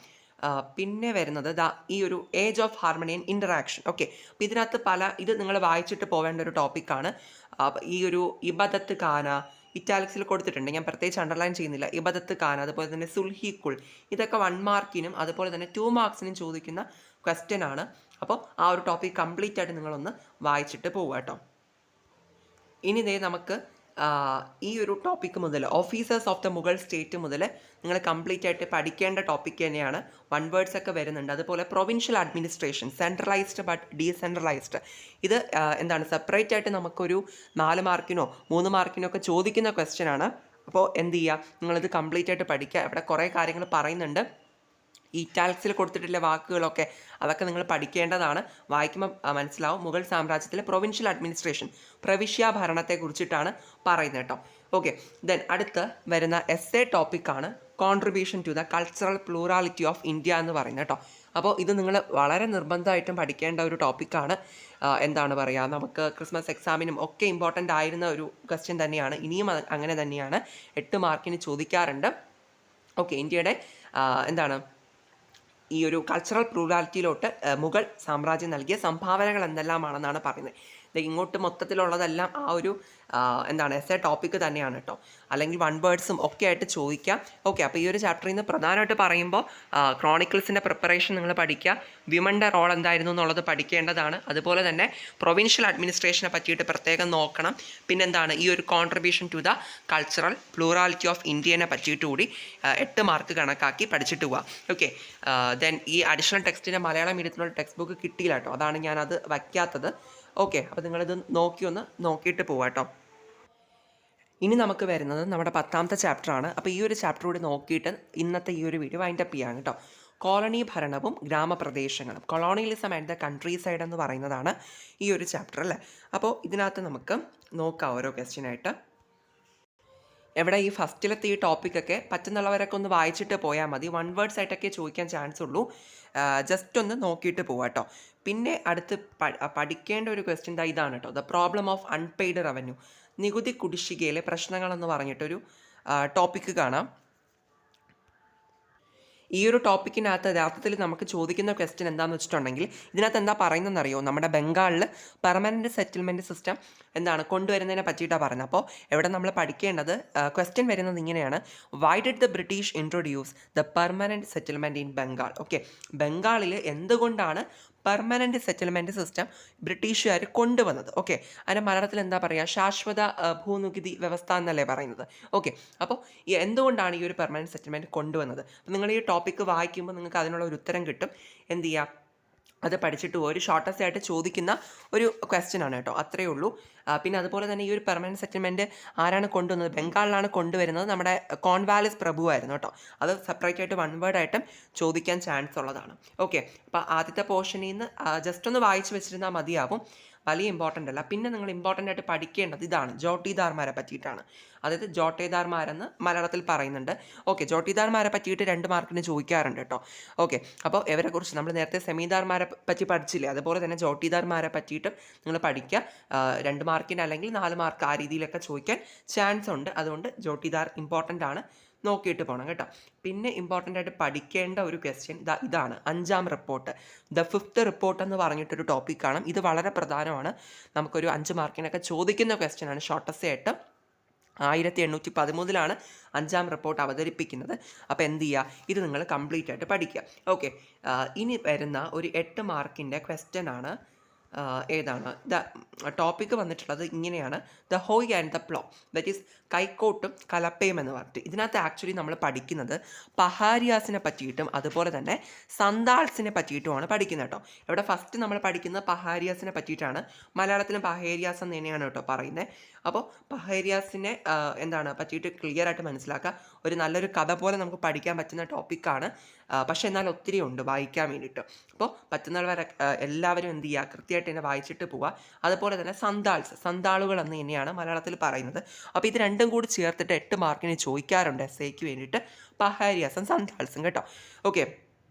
പിന്നെ വരുന്നത് ഈ ഒരു age of harmony and interaction. Okay, അപ്പോൾ ഇതിനകത്ത് ഇത് നിങ്ങൾ വായിച്ചിട്ട് പോവേണ്ട ഒരു ടോപ്പിക്കാണ്. ഈ ഒരു ഇബദത്ത് ഖാന ഇറ്റാലിക്സിൽ കൊടുത്തിട്ടുണ്ട്, ഞാൻ പ്രത്യേകിച്ച് അണ്ടർലൈൻ ചെയ്യുന്നില്ല. ഇബദത്ത് ഖാന, അതുപോലെ തന്നെ സുൽഹിക്കുൾ, ഇതൊക്കെ 1 മാർക്കിനും അതുപോലെ തന്നെ 2 മാർക്സിനും ചോദിക്കുന്ന ക്വസ്റ്റ്യൻ ആണ്. അപ്പോൾ ആ ഒരു ടോപ്പിക് കംപ്ലീറ്റ് ആയിട്ട് നിങ്ങളൊന്ന് വായിച്ചിട്ട് പോവുക കേട്ടോ. ഇനി നമുക്ക് ഈ ഒരു ടോപ്പിക്ക് മുതൽ officers of the Mughal state മുതൽ നിങ്ങൾ കംപ്ലീറ്റ് ആയിട്ട് പഠിക്കേണ്ട ടോപ്പിക്ക് തന്നെയാണ്. 1 വേർഡ്സ് ഒക്കെ വരുന്നുണ്ട്. അതുപോലെ provincial administration, centralised but decentralised. ഇത് എന്താണ്, സെപ്പറേറ്റ് ആയിട്ട് നമുക്കൊരു 4 മാർക്കിനോ 3 മാർക്കിനോ ഒക്കെ ചോദിക്കുന്ന ക്വസ്റ്റ്യൻ ആണ്. അപ്പോൾ എന്ത് ചെയ്യുക, നിങ്ങളിത് കംപ്ലീറ്റ് ആയിട്ട് പഠിക്കുക. ഇവിടെ കുറേ കാര്യങ്ങൾ പറയുന്നുണ്ട്. ഈ ഇറ്റാലിക്സിൽ കൊടുത്തിട്ടുള്ള വാക്കുകളൊക്കെ അതൊക്കെ നിങ്ങൾ പഠിക്കേണ്ടതാണ്. വായിക്കുമ്പോൾ മനസ്സിലാവും. മുഗൾ സാമ്രാജ്യത്തിലെ പ്രൊവിൻഷ്യൽ അഡ്മിനിസ്ട്രേഷൻ, പ്രവിശ്യ ഭരണത്തെക്കുറിച്ചിട്ടാണ് പറയുന്നത് കേട്ടോ. ഓക്കെ, ദെൻ അടുത്ത് വരുന്ന എസ്സേ ടോപ്പിക്കാണ് contribution to the cultural plurality of India എന്ന് പറയുന്നത് കേട്ടോ. അപ്പോൾ ഇത് നിങ്ങൾ വളരെ നിർബന്ധമായിട്ടും പഠിക്കേണ്ട ഒരു ടോപ്പിക്കാണ്. എന്താണ് പറയുക, നമുക്ക് ക്രിസ്മസ് എക്സാമിനും ഒക്കെ ഇമ്പോർട്ടൻ്റ് ആയിരുന്ന ഒരു ക്വസ്റ്റ്യൻ തന്നെയാണ്. ഇനിയും അങ്ങനെ തന്നെയാണ്, 8 മാർക്കിന് ചോദിക്കാറുണ്ട്. ഓക്കെ, ഇന്ത്യയുടെ എന്താണ് ഈ ഒരു കൾച്ചറൽ പ്ലൂറാലിറ്റിയിലോട്ട് മുഗൾ സാമ്രാജ്യം നൽകിയ സംഭാവനകൾ എന്തെല്ലാമാണെന്നാണ് പറയുന്നത്. ഇങ്ങോട്ട് മൊത്തത്തിലുള്ളതെല്ലാം ആ ഒരു എന്താണ് എസ്സേ ടോപ്പിക്ക് തന്നെയാണ് കേട്ടോ. അല്ലെങ്കിൽ വൺ വേർഡ്സും ഒക്കെ ആയിട്ട് ചോദിക്കാം. ഓക്കെ, അപ്പോൾ ഈ ഒരു ചാപ്റ്ററിൽ നിന്ന് പ്രധാനമായിട്ട് പറയുമ്പോൾ ക്രോണിക്കിൾസിൻ്റെ പ്രിപ്പറേഷൻ നിങ്ങൾ പഠിക്കുക, വിമൻ്റെ റോൾ എന്തായിരുന്നു എന്നുള്ളത് പഠിക്കേണ്ടതാണ്. അതുപോലെ തന്നെ പ്രൊവിൻഷ്യൽ അഡ്മിനിസ്ട്രേഷനെ പറ്റിയിട്ട് പ്രത്യേകം നോക്കണം. പിന്നെന്താണ് ഈ ഒരു contribution to the cultural plurality of ഇന്ത്യനെ പറ്റിയിട്ട് കൂടി 8 മാർക്ക് കണക്കാക്കി പഠിച്ചിട്ട് പോവാം. ഓക്കെ, ദെൻ ഈ അഡീഷണൽ ടെക്സ്റ്റിൻ്റെ മലയാളം മീഡിയത്തിലുള്ള ടെക്സ്റ്റ് ബുക്ക് കിട്ടിയില്ല കേട്ടോ, അതാണ് ഞാനത് വയ്ക്കാത്തത്. ഓക്കെ, അപ്പോൾ നിങ്ങളിത് നോക്കിയിട്ട് പോവാം കേട്ടോ. ഇനി നമുക്ക് വരുന്നത് നമ്മുടെ 10ാമത്തെ ചാപ്റ്ററാണ്. അപ്പോൾ ഈ ഒരു ചാപ്റ്റർ കൂടി നോക്കിയിട്ട് ഇന്നത്തെ ഈ ഒരു വീഡിയോ വൈൻഡപ്പ് ചെയ്യാം കേട്ടോ. കോളനി ഭരണവും ഗ്രാമപ്രദേശങ്ങളും, colonialism and the countryside എന്ന് പറയുന്നതാണ് ഈ ഒരു ചാപ്റ്റർ അല്ലേ. അപ്പോൾ ഇതിനകത്ത് നമുക്ക് നോക്കാം ഓരോ ക്വസ്റ്റ്യനായിട്ട്. എവിടെ ഈ ഫസ്റ്റിലത്തെ ഈ ടോപ്പിക്കൊക്കെ പറ്റുന്നുള്ളവരൊക്കെ ഒന്ന് വായിച്ചിട്ട് പോയാൽ മതി. വൺ വേർഡ്സ് ആയിട്ടൊക്കെ ചോദിക്കാൻ ചാൻസ് ഉള്ളൂ. ജസ്റ്റ് ഒന്ന് നോക്കിയിട്ട് പോവാം കേട്ടോ. പിന്നെ അടുത്ത് പഠിക്കേണ്ട ഒരു ക്വസ്റ്റ്യൻ ഇതാണ് കേട്ടോ, the problem of unpaid revenue, നികുതി കുടിശ്ശികയിലെ പ്രശ്നങ്ങളെന്ന് പറഞ്ഞിട്ടൊരു ടോപ്പിക്ക് കാണാം. ഈ ഒരു ടോപ്പിക്കിനകത്ത് യഥാർത്ഥത്തിൽ നമുക്ക് ചോദിക്കുന്ന ക്വസ്റ്റ്യൻ എന്താണെന്ന് വെച്ചിട്ടുണ്ടെങ്കിൽ, ഇതിനകത്ത് എന്താ പറയുന്നതെന്ന് അറിയോ, നമ്മുടെ ബംഗാളിൽ പെർമനൻറ്റ് സെറ്റിൽമെൻറ്റ് സിസ്റ്റം കൊണ്ടുവരുന്നതിനെ പറ്റിയിട്ടാണ് പറയുന്നത്. അപ്പോൾ ഇവിടെ നമ്മൾ പഠിക്കേണ്ടത് ക്വസ്റ്റ്യൻ വരുന്നത് ഇങ്ങനെയാണ്, why did the British introduce the permanent settlement in Bengal. Okay, ബംഗാളിൽ എന്തുകൊണ്ടാണ് പെർമനൻറ്റ് സെറ്റിൽമെൻറ്റ് സിസ്റ്റം ബ്രിട്ടീഷുകാർ കൊണ്ടുവന്നത്? ഓക്കെ, അതിൻ്റെ മലയാളത്തിൽ എന്താ പറയുക, ശാശ്വത ഭൂനികുതി വ്യവസ്ഥ എന്നല്ലേ പറയുന്നത്. ഓക്കെ, അപ്പോൾ എന്തുകൊണ്ടാണ് ഈ ഒരു പെർമനൻറ്റ് സെറ്റിൽമെൻറ്റ് കൊണ്ടുവന്നത്? അപ്പോൾ നിങ്ങൾ ഈ ടോപ്പിക്ക് വായിക്കുമ്പോൾ നിങ്ങൾക്ക് അതിനുള്ള ഒരു ഉത്തരം കിട്ടും. എന്ത് ചെയ്യുക, അത് പഠിച്ചിട്ട് ഒരു ഷോർട്ടസ്റ്റ് ആയിട്ട് ചോദിക്കുന്ന ഒരു ക്വസ്റ്റ്യൻ ആണ് കേട്ടോ, അത്രയേ ഉള്ളൂ. പിന്നെ അതുപോലെ തന്നെ ഈ ഒരു പെർമനൻറ്റ് സെറ്റിൽമെൻറ്റ് ആരാണ് കൊണ്ടുവന്നത്? ബംഗാളിലാണ് കൊണ്ടുവരുന്നത്, നമ്മുടെ കോൺവാലിസ് പ്രഭു ആയിരുന്നു കേട്ടോ. അത് സെപ്പറേറ്റ് ആയിട്ട് വൺ വേർഡ് ആയിട്ടും ചോദിക്കാൻ ചാൻസ് ഉള്ളതാണ്. ഓക്കെ, അപ്പോൾ ആദ്യത്തെ പോർഷനിൽ നിന്ന് ജസ്റ്റ് ഒന്ന് വായിച്ച് വെച്ചിരുന്നാൽ മതിയാവും, വലിയ ഇമ്പോർട്ടൻ്റ് അല്ല. പിന്നെ നിങ്ങൾ ഇമ്പോർട്ടൻ്റ് ആയിട്ട് പഠിക്കേണ്ടത് ഇതാണ്, ജോട്ടീദാർമാരെ പറ്റിയിട്ടാണ്. അതായത് ജോട്ടേദാർമാരെന്ന് മലയാളത്തിൽ പറയുന്നുണ്ട്. ഓക്കെ, ജോട്ടീദാർമാരെ പറ്റിയിട്ട് 2 മാർക്കിന് ചോദിക്കാറുണ്ട് കേട്ടോ. ഓക്കെ, അപ്പോൾ ഇവരെക്കുറിച്ച് നമ്മൾ നേരത്തെ സെമീദാർമാരെ പറ്റി പഠിച്ചില്ലേ, അതുപോലെ തന്നെ ജോട്ടീദാർമാരെ പറ്റിയിട്ടും നിങ്ങൾ പഠിക്കുക. 2 മാർക്കിന് അല്ലെങ്കിൽ 4 മാർക്ക് ആ രീതിയിലൊക്കെ ചോദിക്കാൻ ചാൻസ് ഉണ്ട്. അതുകൊണ്ട് ജോട്ടീദാർ ഇമ്പോർട്ടൻ്റ് ആണ്, നോക്കിയിട്ട് പോകണം കേട്ടോ. പിന്നെ ഇമ്പോർട്ടൻ്റ് ആയിട്ട് പഠിക്കേണ്ട ഒരു ക്വസ്റ്റ്യൻ ഇതാണ്, 5ാം റിപ്പോർട്ട്, ദ 5th റിപ്പോർട്ട് എന്ന് പറഞ്ഞിട്ടൊരു ടോപ്പിക്കാണ്. ഇത് വളരെ പ്രധാനമാണ്, നമുക്കൊരു 5 മാർക്കിനൊക്കെ ചോദിക്കുന്ന ക്വസ്റ്റ്യൻ ആണ്. ഷോർട്ടസ്റ്റ് ആയിട്ട് 1813 5ാം റിപ്പോർട്ട് അവതരിപ്പിക്കുന്നത്. അപ്പോൾ എന്ത് ചെയ്യുക, ഇത് നിങ്ങൾ കംപ്ലീറ്റ് ആയിട്ട് പഠിക്കുക. ഓക്കെ, ഇനി വരുന്ന ഒരു 8 മാർക്കിൻ്റെ ക്വസ്റ്റ്യൻ ആണ്. ഏതാണ് ടോപ്പിക്ക് വന്നിട്ടുള്ളത് ഇങ്ങനെയാണ്, the hoe and the plough, that is കൈക്കോട്ടും കലപ്പയും എന്ന് പറഞ്ഞിട്ട്. ഇതിനകത്ത് ആക്ച്വലി നമ്മൾ പഠിക്കുന്നത് പഹാരിയാസിനെ പറ്റിയിട്ടും അതുപോലെ തന്നെ സന്താൾസിനെ പറ്റിയിട്ടുമാണ് പഠിക്കുന്നത് കേട്ടോ. ഇവിടെ ഫസ്റ്റ് നമ്മൾ പഠിക്കുന്നത് പഹാരിയാസിനെ പറ്റിയിട്ടാണ്. മലയാളത്തിലും പഹേരിയാസ് എന്ന് തന്നെയാണ് കേട്ടോ പറയുന്നത്. അപ്പോൾ പഹേരിയാസിനെ പറ്റിയിട്ട് ക്ലിയർ ആയിട്ട് മനസ്സിലാക്കുക. ഒരു നല്ലൊരു കഥ പോലെ നമുക്ക് പഠിക്കാൻ പറ്റുന്ന ടോപ്പിക്കാണ്. പക്ഷേ എന്നാൽ ഒത്തിരി ഉണ്ട് വായിക്കാൻ വേണ്ടിയിട്ട്. അപ്പോൾ പറ്റുന്നവരെ എല്ലാവരും എന്ത് ചെയ്യുക, കൃത്യമായിട്ട് തന്നെ വായിച്ചിട്ട് പോവുക. അതുപോലെ തന്നെ സന്താളുകൾ എന്ന് തന്നെയാണ് മലയാളത്തിൽ പറയുന്നത്. അപ്പോൾ ഇത് രണ്ടും കൂടി ചേർത്തിട്ട് 8 മാർക്കിന് ചോദിക്കാറുണ്ട് എസ്സേക്ക് വേണ്ടിയിട്ട്, പഹാരിയാസും സന്താൾസും കേട്ടോ. ഓക്കെ,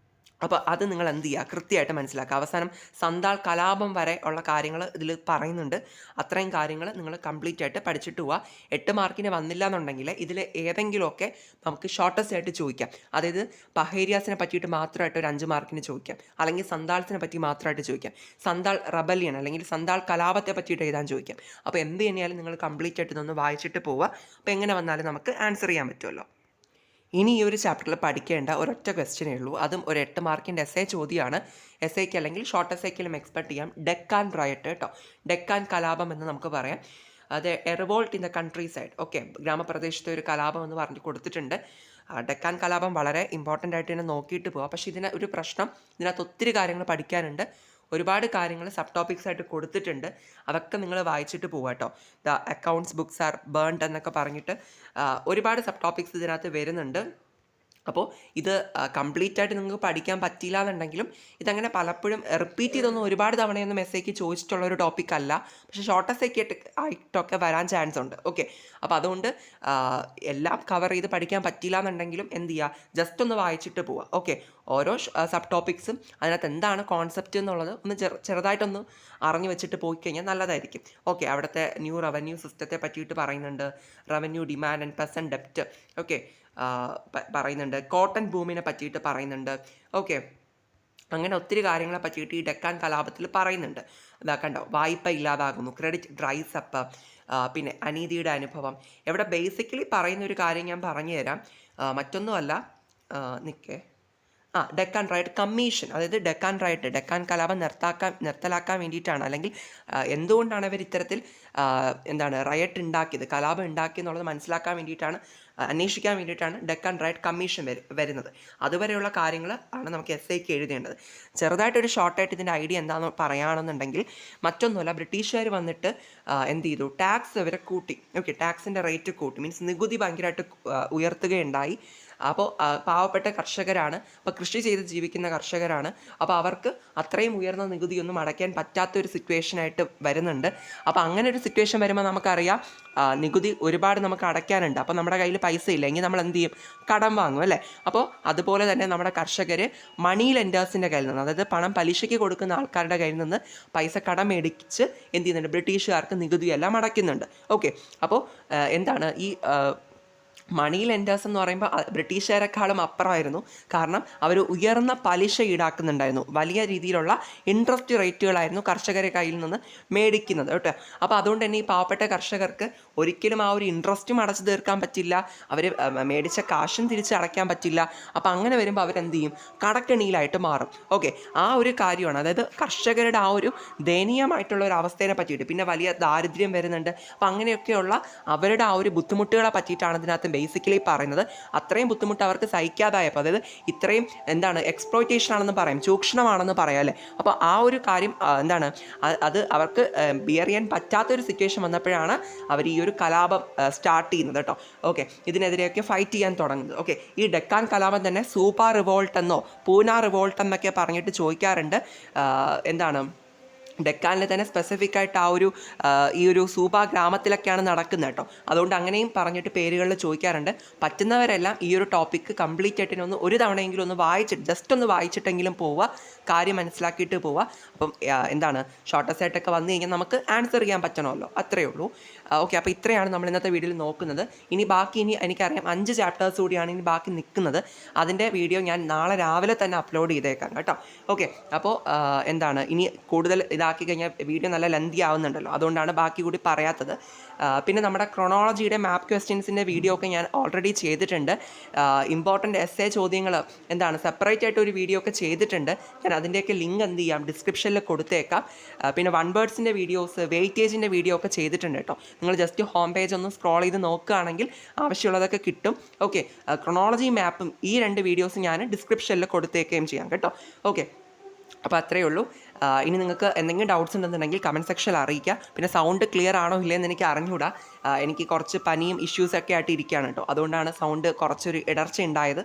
അപ്പോൾ അത് നിങ്ങൾ എന്ത് ചെയ്യുക, കൃത്യമായിട്ട് മനസ്സിലാക്കുക. അവസാനം സന്താൾ കലാപം വരെ ഉള്ള കാര്യങ്ങൾ ഇതിൽ പറയുന്നുണ്ട്. അത്രയും കാര്യങ്ങൾ നിങ്ങൾ കംപ്ലീറ്റ് ആയിട്ട് പഠിച്ചിട്ട് പോവുക. 8 മാർക്കിന് വന്നില്ല എന്നുണ്ടെങ്കിൽ ഇതിൽ ഏതെങ്കിലുമൊക്കെ നമുക്ക് ഷോർട്ടസ്റ്റ് ആയിട്ട് ചോദിക്കാം. അതായത് പഹേരിയാസിനെ പറ്റിയിട്ട് മാത്രമായിട്ട് ഒരു 5 മാർക്കിന് ചോദിക്കാം, അല്ലെങ്കിൽ സന്താൾസിനെ പറ്റി മാത്രമായിട്ട് ചോദിക്കാം, സന്താൾ റബലിയൻ അല്ലെങ്കിൽ സന്താൾ കലാപത്തെ പറ്റിയിട്ട് എഴുതാൻ ചോദിക്കാം. അപ്പോൾ എന്ത് തന്നെയാലും നിങ്ങൾ കംപ്ലീറ്റ് ആയിട്ട് ഇതൊന്ന് വായിച്ചിട്ട് പോവുക. അപ്പോൾ എങ്ങനെ വന്നാലും നമുക്ക് ആൻസർ ചെയ്യാൻ പറ്റുമല്ലോ. ഇനി ഈ ഒരു ചാപ്റ്ററിൽ പഠിക്കേണ്ട ഒരൊറ്റ ക്വസ്റ്റ്യനേ ഉള്ളൂ, അതും ഒരു 8 മാർക്കിൻ്റെ എസ്സേ ചോദ്യമാണ്. എസ്സേക്ക് അല്ലെങ്കിൽ ഷോർട്ട് എസ്സേക്കിലും എക്സ്പെക്ട് ചെയ്യാം. ഡെക്കാൻ റയട്ട് കേട്ടോ, ഡെക്കാൻ കലാപം എന്ന് നമുക്ക് പറയാം. അത് a revolt in the countryside. Okay, ഗ്രാമപ്രദേശത്തെ ഒരു കലാപം എന്ന് പറഞ്ഞ് കൊടുത്തിട്ടുണ്ട്. ഡെക്കാൻ കലാപം വളരെ ഇമ്പോർട്ടൻ്റ് ആയിട്ട് തന്നെ നോക്കിയിട്ട് പോവാം. പക്ഷേ ഇതിന് ഒരു പ്രശ്നം, ഇതിനകത്ത് ഒത്തിരി കാര്യങ്ങൾ പഠിക്കാനുണ്ട്. ഒരുപാട് കാര്യങ്ങൾ സബ് ടോപ്പിക്സ് ആയിട്ട് കൊടുത്തിട്ടുണ്ട്, അതൊക്കെ നിങ്ങൾ വായിച്ചിട്ട് പോവുക കേട്ടോ. The accounts books are burned എന്നൊക്കെ പറഞ്ഞിട്ട് ഒരുപാട് സബ് ടോപ്പിക്സ് ഇതിനകത്ത് വരുന്നുണ്ട്. അപ്പോൾ ഇത് കംപ്ലീറ്റ് ആയിട്ട് നിങ്ങൾക്ക് പഠിക്കാൻ പറ്റില്ല എന്നുണ്ടെങ്കിലും ഇതങ്ങനെ പലപ്പോഴും റിപ്പീറ്റ് ചെയ്തൊന്നും ഒരുപാട് തവണയൊന്നും എസ്സേക്ക് ചോദിച്ചിട്ടുള്ള ഒരു ടോപ്പിക്കല്ല. പക്ഷേ ഷോർട്ട് എസ്സേക്ക് ആയിട്ടൊക്കെ വരാൻ ചാൻസ് ഉണ്ട്. ഓക്കെ, അപ്പോൾ അതുകൊണ്ട് എല്ലാം കവർ ചെയ്ത് പഠിക്കാൻ പറ്റില്ല എന്നുണ്ടെങ്കിലും എന്ത് ചെയ്യുക, ജസ്റ്റ് ഒന്ന് വായിച്ചിട്ട് പോവുക. ഓക്കെ, ഓരോ സബ് ടോപ്പിക്സും അതിനകത്ത് എന്താണ് കോൺസെപ്റ്റ് എന്നുള്ളത് ഒന്ന് ചെറുതായിട്ടൊന്ന് അറിഞ്ഞു വെച്ചിട്ട് പോയി കഴിഞ്ഞാൽ നല്ലതായിരിക്കും. ഓക്കെ, അവിടുത്തെ ന്യൂ റവന്യൂ സിസ്റ്റത്തെ പറ്റിയിട്ട് പറയുന്നുണ്ട്, റവന്യൂ ഡിമാൻഡ് ആൻഡ് പെർസെൻറ്റ് ഡെപ്റ്റ് ഓക്കെ പറയുന്നുണ്ട്, കോട്ടൺ ബൂമിനെ പറ്റിയിട്ട് പറയുന്നുണ്ട്. ഓക്കെ, അങ്ങനെ ഒത്തിരി കാര്യങ്ങളെ പറ്റിയിട്ട് ഈ ഡെക്കാൻ കലാപത്തിൽ പറയുന്നുണ്ട്. ഇതാ കണ്ടോ, വായ്പ ഇല്ലാതാകുന്നു, ക്രെഡിറ്റ് ഡ്രൈസ് അപ്പ്, പിന്നെ അനീതിയുടെ അനുഭവം. ഇവിടെ ബേസിക്കലി പറയുന്ന ഒരു കാര്യം ഞാൻ പറഞ്ഞു തരാം. മറ്റൊന്നുമല്ല, നിൽക്കേ ഡെക്കാൻ റൈറ്റ് കമ്മീഷൻ, അതായത് ഡെക്കാൻ കലാപം നിർത്തലാക്കാൻ വേണ്ടിയിട്ടാണ്, അല്ലെങ്കിൽ എന്തുകൊണ്ടാണ് അവർ ഇത്തരത്തിൽ റയറ്റ് ഉണ്ടാക്കിയത്, കലാപം ഉണ്ടാക്കിയെന്നുള്ളത് മനസ്സിലാക്കാൻ വേണ്ടിയിട്ടാണ്, അന്വേഷിക്കാൻ വേണ്ടിയിട്ടാണ് ഡെക്കാൻ റൈറ്റ് കമ്മീഷൻ വരുന്നത്. അതുവരെയുള്ള കാര്യങ്ങൾ ആണ് നമുക്ക് എസ്ഐക്ക് എഴുതേണ്ടത്. ചെറുതായിട്ടൊരു ഷോർട്ടായിട്ട് ഇതിൻ്റെ ഐഡിയ എന്താണെന്ന് പറയുകയാണെന്നുണ്ടെങ്കിൽ മറ്റൊന്നുമല്ല, ബ്രിട്ടീഷുകാർ വന്നിട്ട് എന്ത് ചെയ്തു, ടാക്സ് അവരെ കൂട്ടി. ഓക്കെ, ടാക്സിൻ്റെ റേറ്റ് കൂട്ടി, മീൻസ് നികുതി ഭയങ്കരമായിട്ട് ഉയർത്തുകയുണ്ടായി. അപ്പോൾ പാവപ്പെട്ട കർഷകരാണ്, അപ്പോൾ കൃഷി ചെയ്ത് ജീവിക്കുന്ന കർഷകരാണ്. അപ്പോൾ അവർക്ക് അത്രയും ഉയർന്ന നികുതിയൊന്നും അടയ്ക്കാൻ പറ്റാത്തൊരു സിറ്റുവേഷനായിട്ട് വരുന്നുണ്ട്. അപ്പോൾ അങ്ങനെ ഒരു സിറ്റുവേഷൻ വരുമ്പോൾ നമുക്കറിയാം നികുതി ഒരുപാട് നമുക്ക് അടയ്ക്കാനുണ്ട്. അപ്പോൾ നമ്മുടെ കയ്യിൽ പൈസ ഇല്ല എങ്കിൽ നമ്മൾ എന്ത് ചെയ്യും, കടം വാങ്ങും അല്ലേ. അപ്പോൾ അതുപോലെ തന്നെ നമ്മുടെ കർഷകർ മണി ലെൻഡേഴ്സിൻ്റെ കയ്യിൽ നിന്ന്, അതായത് പണം പലിശയ്ക്ക് കൊടുക്കുന്ന ആൾക്കാരുടെ കയ്യിൽ നിന്ന് പൈസ കടം മേടിച്ച് എന്ത് ചെയ്യുന്നുണ്ട്, ബ്രിട്ടീഷുകാർക്ക് നികുതിയെല്ലാം അടയ്ക്കുന്നുണ്ട്. ഓക്കെ, അപ്പോൾ ഈ മണി ലെൻഡേഴ്സ് എന്ന് പറയുമ്പോൾ ബ്രിട്ടീഷുകാരെക്കാളും അപ്പുറമായിരുന്നു. കാരണം അവർ ഉയർന്ന പലിശ ഈടാക്കുന്നുണ്ടായിരുന്നു, വലിയ രീതിയിലുള്ള ഇൻട്രസ്റ്റ് റേറ്റുകളായിരുന്നു കർഷകരെ കയ്യിൽ നിന്ന് മേടിക്കുന്നത് കേട്ടോ. അപ്പോൾ അതുകൊണ്ട് തന്നെ ഈ പാവപ്പെട്ട കർഷകർക്ക് ഒരിക്കലും ആ ഒരു ഇൻട്രസ്റ്റും അടച്ചു തീർക്കാൻ പറ്റില്ല, അവർ മേടിച്ച കാശും തിരിച്ചടയ്ക്കാൻ പറ്റില്ല. അപ്പോൾ അങ്ങനെ വരുമ്പോൾ അവരെന്ത് ചെയ്യും, കടക്കെണിയിലായിട്ട് മാറും. ഓക്കെ, ആ ഒരു കാര്യമാണ്, അതായത് കർഷകരുടെ ആ ഒരു ദയനീയമായിട്ടുള്ള ഒരു അവസ്ഥയെ പറ്റിയിട്ട്, പിന്നെ വലിയ ദാരിദ്ര്യം വരുന്നുണ്ട്. അപ്പോൾ അങ്ങനെയൊക്കെയുള്ള അവരുടെ ആ ഒരു ബുദ്ധിമുട്ടുകളെ പറ്റിയിട്ടാണ് ഇതിനകത്ത് ബേസിക്കലി പറയുന്നത്. അത്രയും ബുദ്ധിമുട്ട് അവർക്ക് സഹിക്കാതായപ്പോൾ, അതായത് ഇത്രയും എക്സ്പ്ലോയിറ്റേഷൻ ആണെന്ന് പറയാം, ചൂഷണമാണെന്ന് പറയാം അല്ലേ. അപ്പോൾ ആ ഒരു കാര്യം അത് അവർക്ക് ബിയർ ചെയ്യാൻ പറ്റാത്തൊരു സിറ്റുവേഷൻ വന്നപ്പോഴാണ് അവർ ഈ ഒരു കലാപം സ്റ്റാർട്ട് ചെയ്യുന്നത് കേട്ടോ. ഓക്കെ, ഇതിനെതിരെയൊക്കെ ഫൈറ്റ് ചെയ്യാൻ തുടങ്ങുന്നത്. ഓക്കെ, ഈ ഡെക്കാൻ കലാപം തന്നെ സൂപ്പർ റിവോൾട്ട് എന്നോ പൂന റിവോൾട്ട് എന്നൊക്കെ പറഞ്ഞിട്ട് ചോദിക്കാറുണ്ട്. ഡെക്കാനിൽ തന്നെ സ്പെസിഫിക് ആയിട്ട് ഈ ഒരു സൂബ ഗ്രാമത്തിലൊക്കെയാണ് നടക്കുന്നത് കേട്ടോ. അതുകൊണ്ട് അങ്ങനെയും പറഞ്ഞിട്ട് പേരുകളിൽ ചോദിക്കാറുണ്ട്. പറ്റുന്നവരെല്ലാം ഈ ഒരു ടോപ്പിക്ക് കംപ്ലീറ്റ് ആയിട്ട് ഒരു തവണയെങ്കിലും ജസ്റ്റ് ഒന്ന് വായിച്ചിട്ടെങ്കിലും പോവുക, കാര്യം മനസ്സിലാക്കിയിട്ട് പോവുക. അപ്പം ഷോർട്ടസ്റ്റ് ആയിട്ടൊക്കെ വന്നു കഴിഞ്ഞാൽ നമുക്ക് ആൻസർ ചെയ്യാൻ പറ്റണമല്ലോ, അത്രയേ ഉള്ളൂ. ഓക്കെ, അപ്പോൾ ഇത്രയാണ് നമ്മൾ ഇന്നത്തെ വീഡിയോയിൽ നോക്കുന്നത്. ഇനി എനിക്കറിയാം 5 ചാപ്റ്റേഴ്സ് കൂടിയാണ് ഇനി ബാക്കി നിൽക്കുന്നത്. അതിൻ്റെ വീഡിയോ ഞാൻ നാളെ രാവിലെ തന്നെ അപ്ലോഡ് ചെയ്തേക്കാം കേട്ടോ. ഓക്കെ, അപ്പോൾ ഇനി കൂടുതൽ ഇതാക്കി കഴിഞ്ഞാൽ വീഡിയോ നല്ല ലെന്തി ആവുന്നുണ്ടല്ലോ, അതുകൊണ്ടാണ് ബാക്കി കൂടി പറയാത്തത്. പിന്നെ നമ്മുടെ ക്രൊണോളജിയുടെ മാപ്പ് ക്വസ്റ്റ്യൻസിൻ്റെ വീഡിയോ ഒക്കെ ഞാൻ ഓൾറെഡി ചെയ്തിട്ടുണ്ട്. ഇമ്പോർട്ടൻ്റ് എസ്സേ ചോദ്യങ്ങൾ സെപ്പറേറ്റ് ആയിട്ട് ഒരു വീഡിയോ ഒക്കെ ചെയ്തിട്ടുണ്ട്. ഞാൻ അതിൻ്റെയൊക്കെ ലിങ്ക് ഡിസ്ക്രിപ്ഷനിൽ കൊടുത്തേക്കാം. പിന്നെ 1 വേർഡ്സിൻ്റെ വീഡിയോസ്, വെയിറ്റേജിൻ്റെ വീഡിയോ ഒക്കെ ചെയ്തിട്ടുണ്ട് കേട്ടോ. നിങ്ങൾ ജസ്റ്റ് ഹോം പേജ് ഒന്ന് സ്ക്രോൾ ചെയ്ത് നോക്കുകയാണെങ്കിൽ ആവശ്യമുള്ളതൊക്കെ കിട്ടും. ഓക്കെ, ക്രൊണോളജി മാപ്പും ഈ 2 വീഡിയോസ് ഞാൻ ഡിസ്ക്രിപ്ഷനിൽ കൊടുത്തേക്കുകയും ചെയ്യാം കേട്ടോ. ഓക്കെ, അപ്പോൾ അത്രയേ ഉള്ളൂ. ഇനി നിങ്ങൾക്ക് എന്തെങ്കിലും ഡൗട്ട്സ് ഉണ്ടെന്നുണ്ടെങ്കിൽ കമൻറ്റ് സെക്ഷനിൽ അറിയിക്കുക. പിന്നെ സൗണ്ട് ക്ലിയർ ആണോ ഇല്ലയെന്ന് എനിക്ക് അറിഞ്ഞുകൂടാ, എനിക്ക് കുറച്ച് പനിയും ഇഷ്യൂസൊക്കെ ആയിട്ട് ഇരിക്കുകയാണ് കേട്ടോ. അതുകൊണ്ടാണ് സൗണ്ട് കുറച്ചൊരു ഇടർച്ച ഉണ്ടായത്.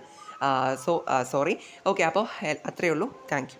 സോറി. ഓക്കെ, അപ്പോൾ അത്രയേ ഉള്ളൂ. Thank you.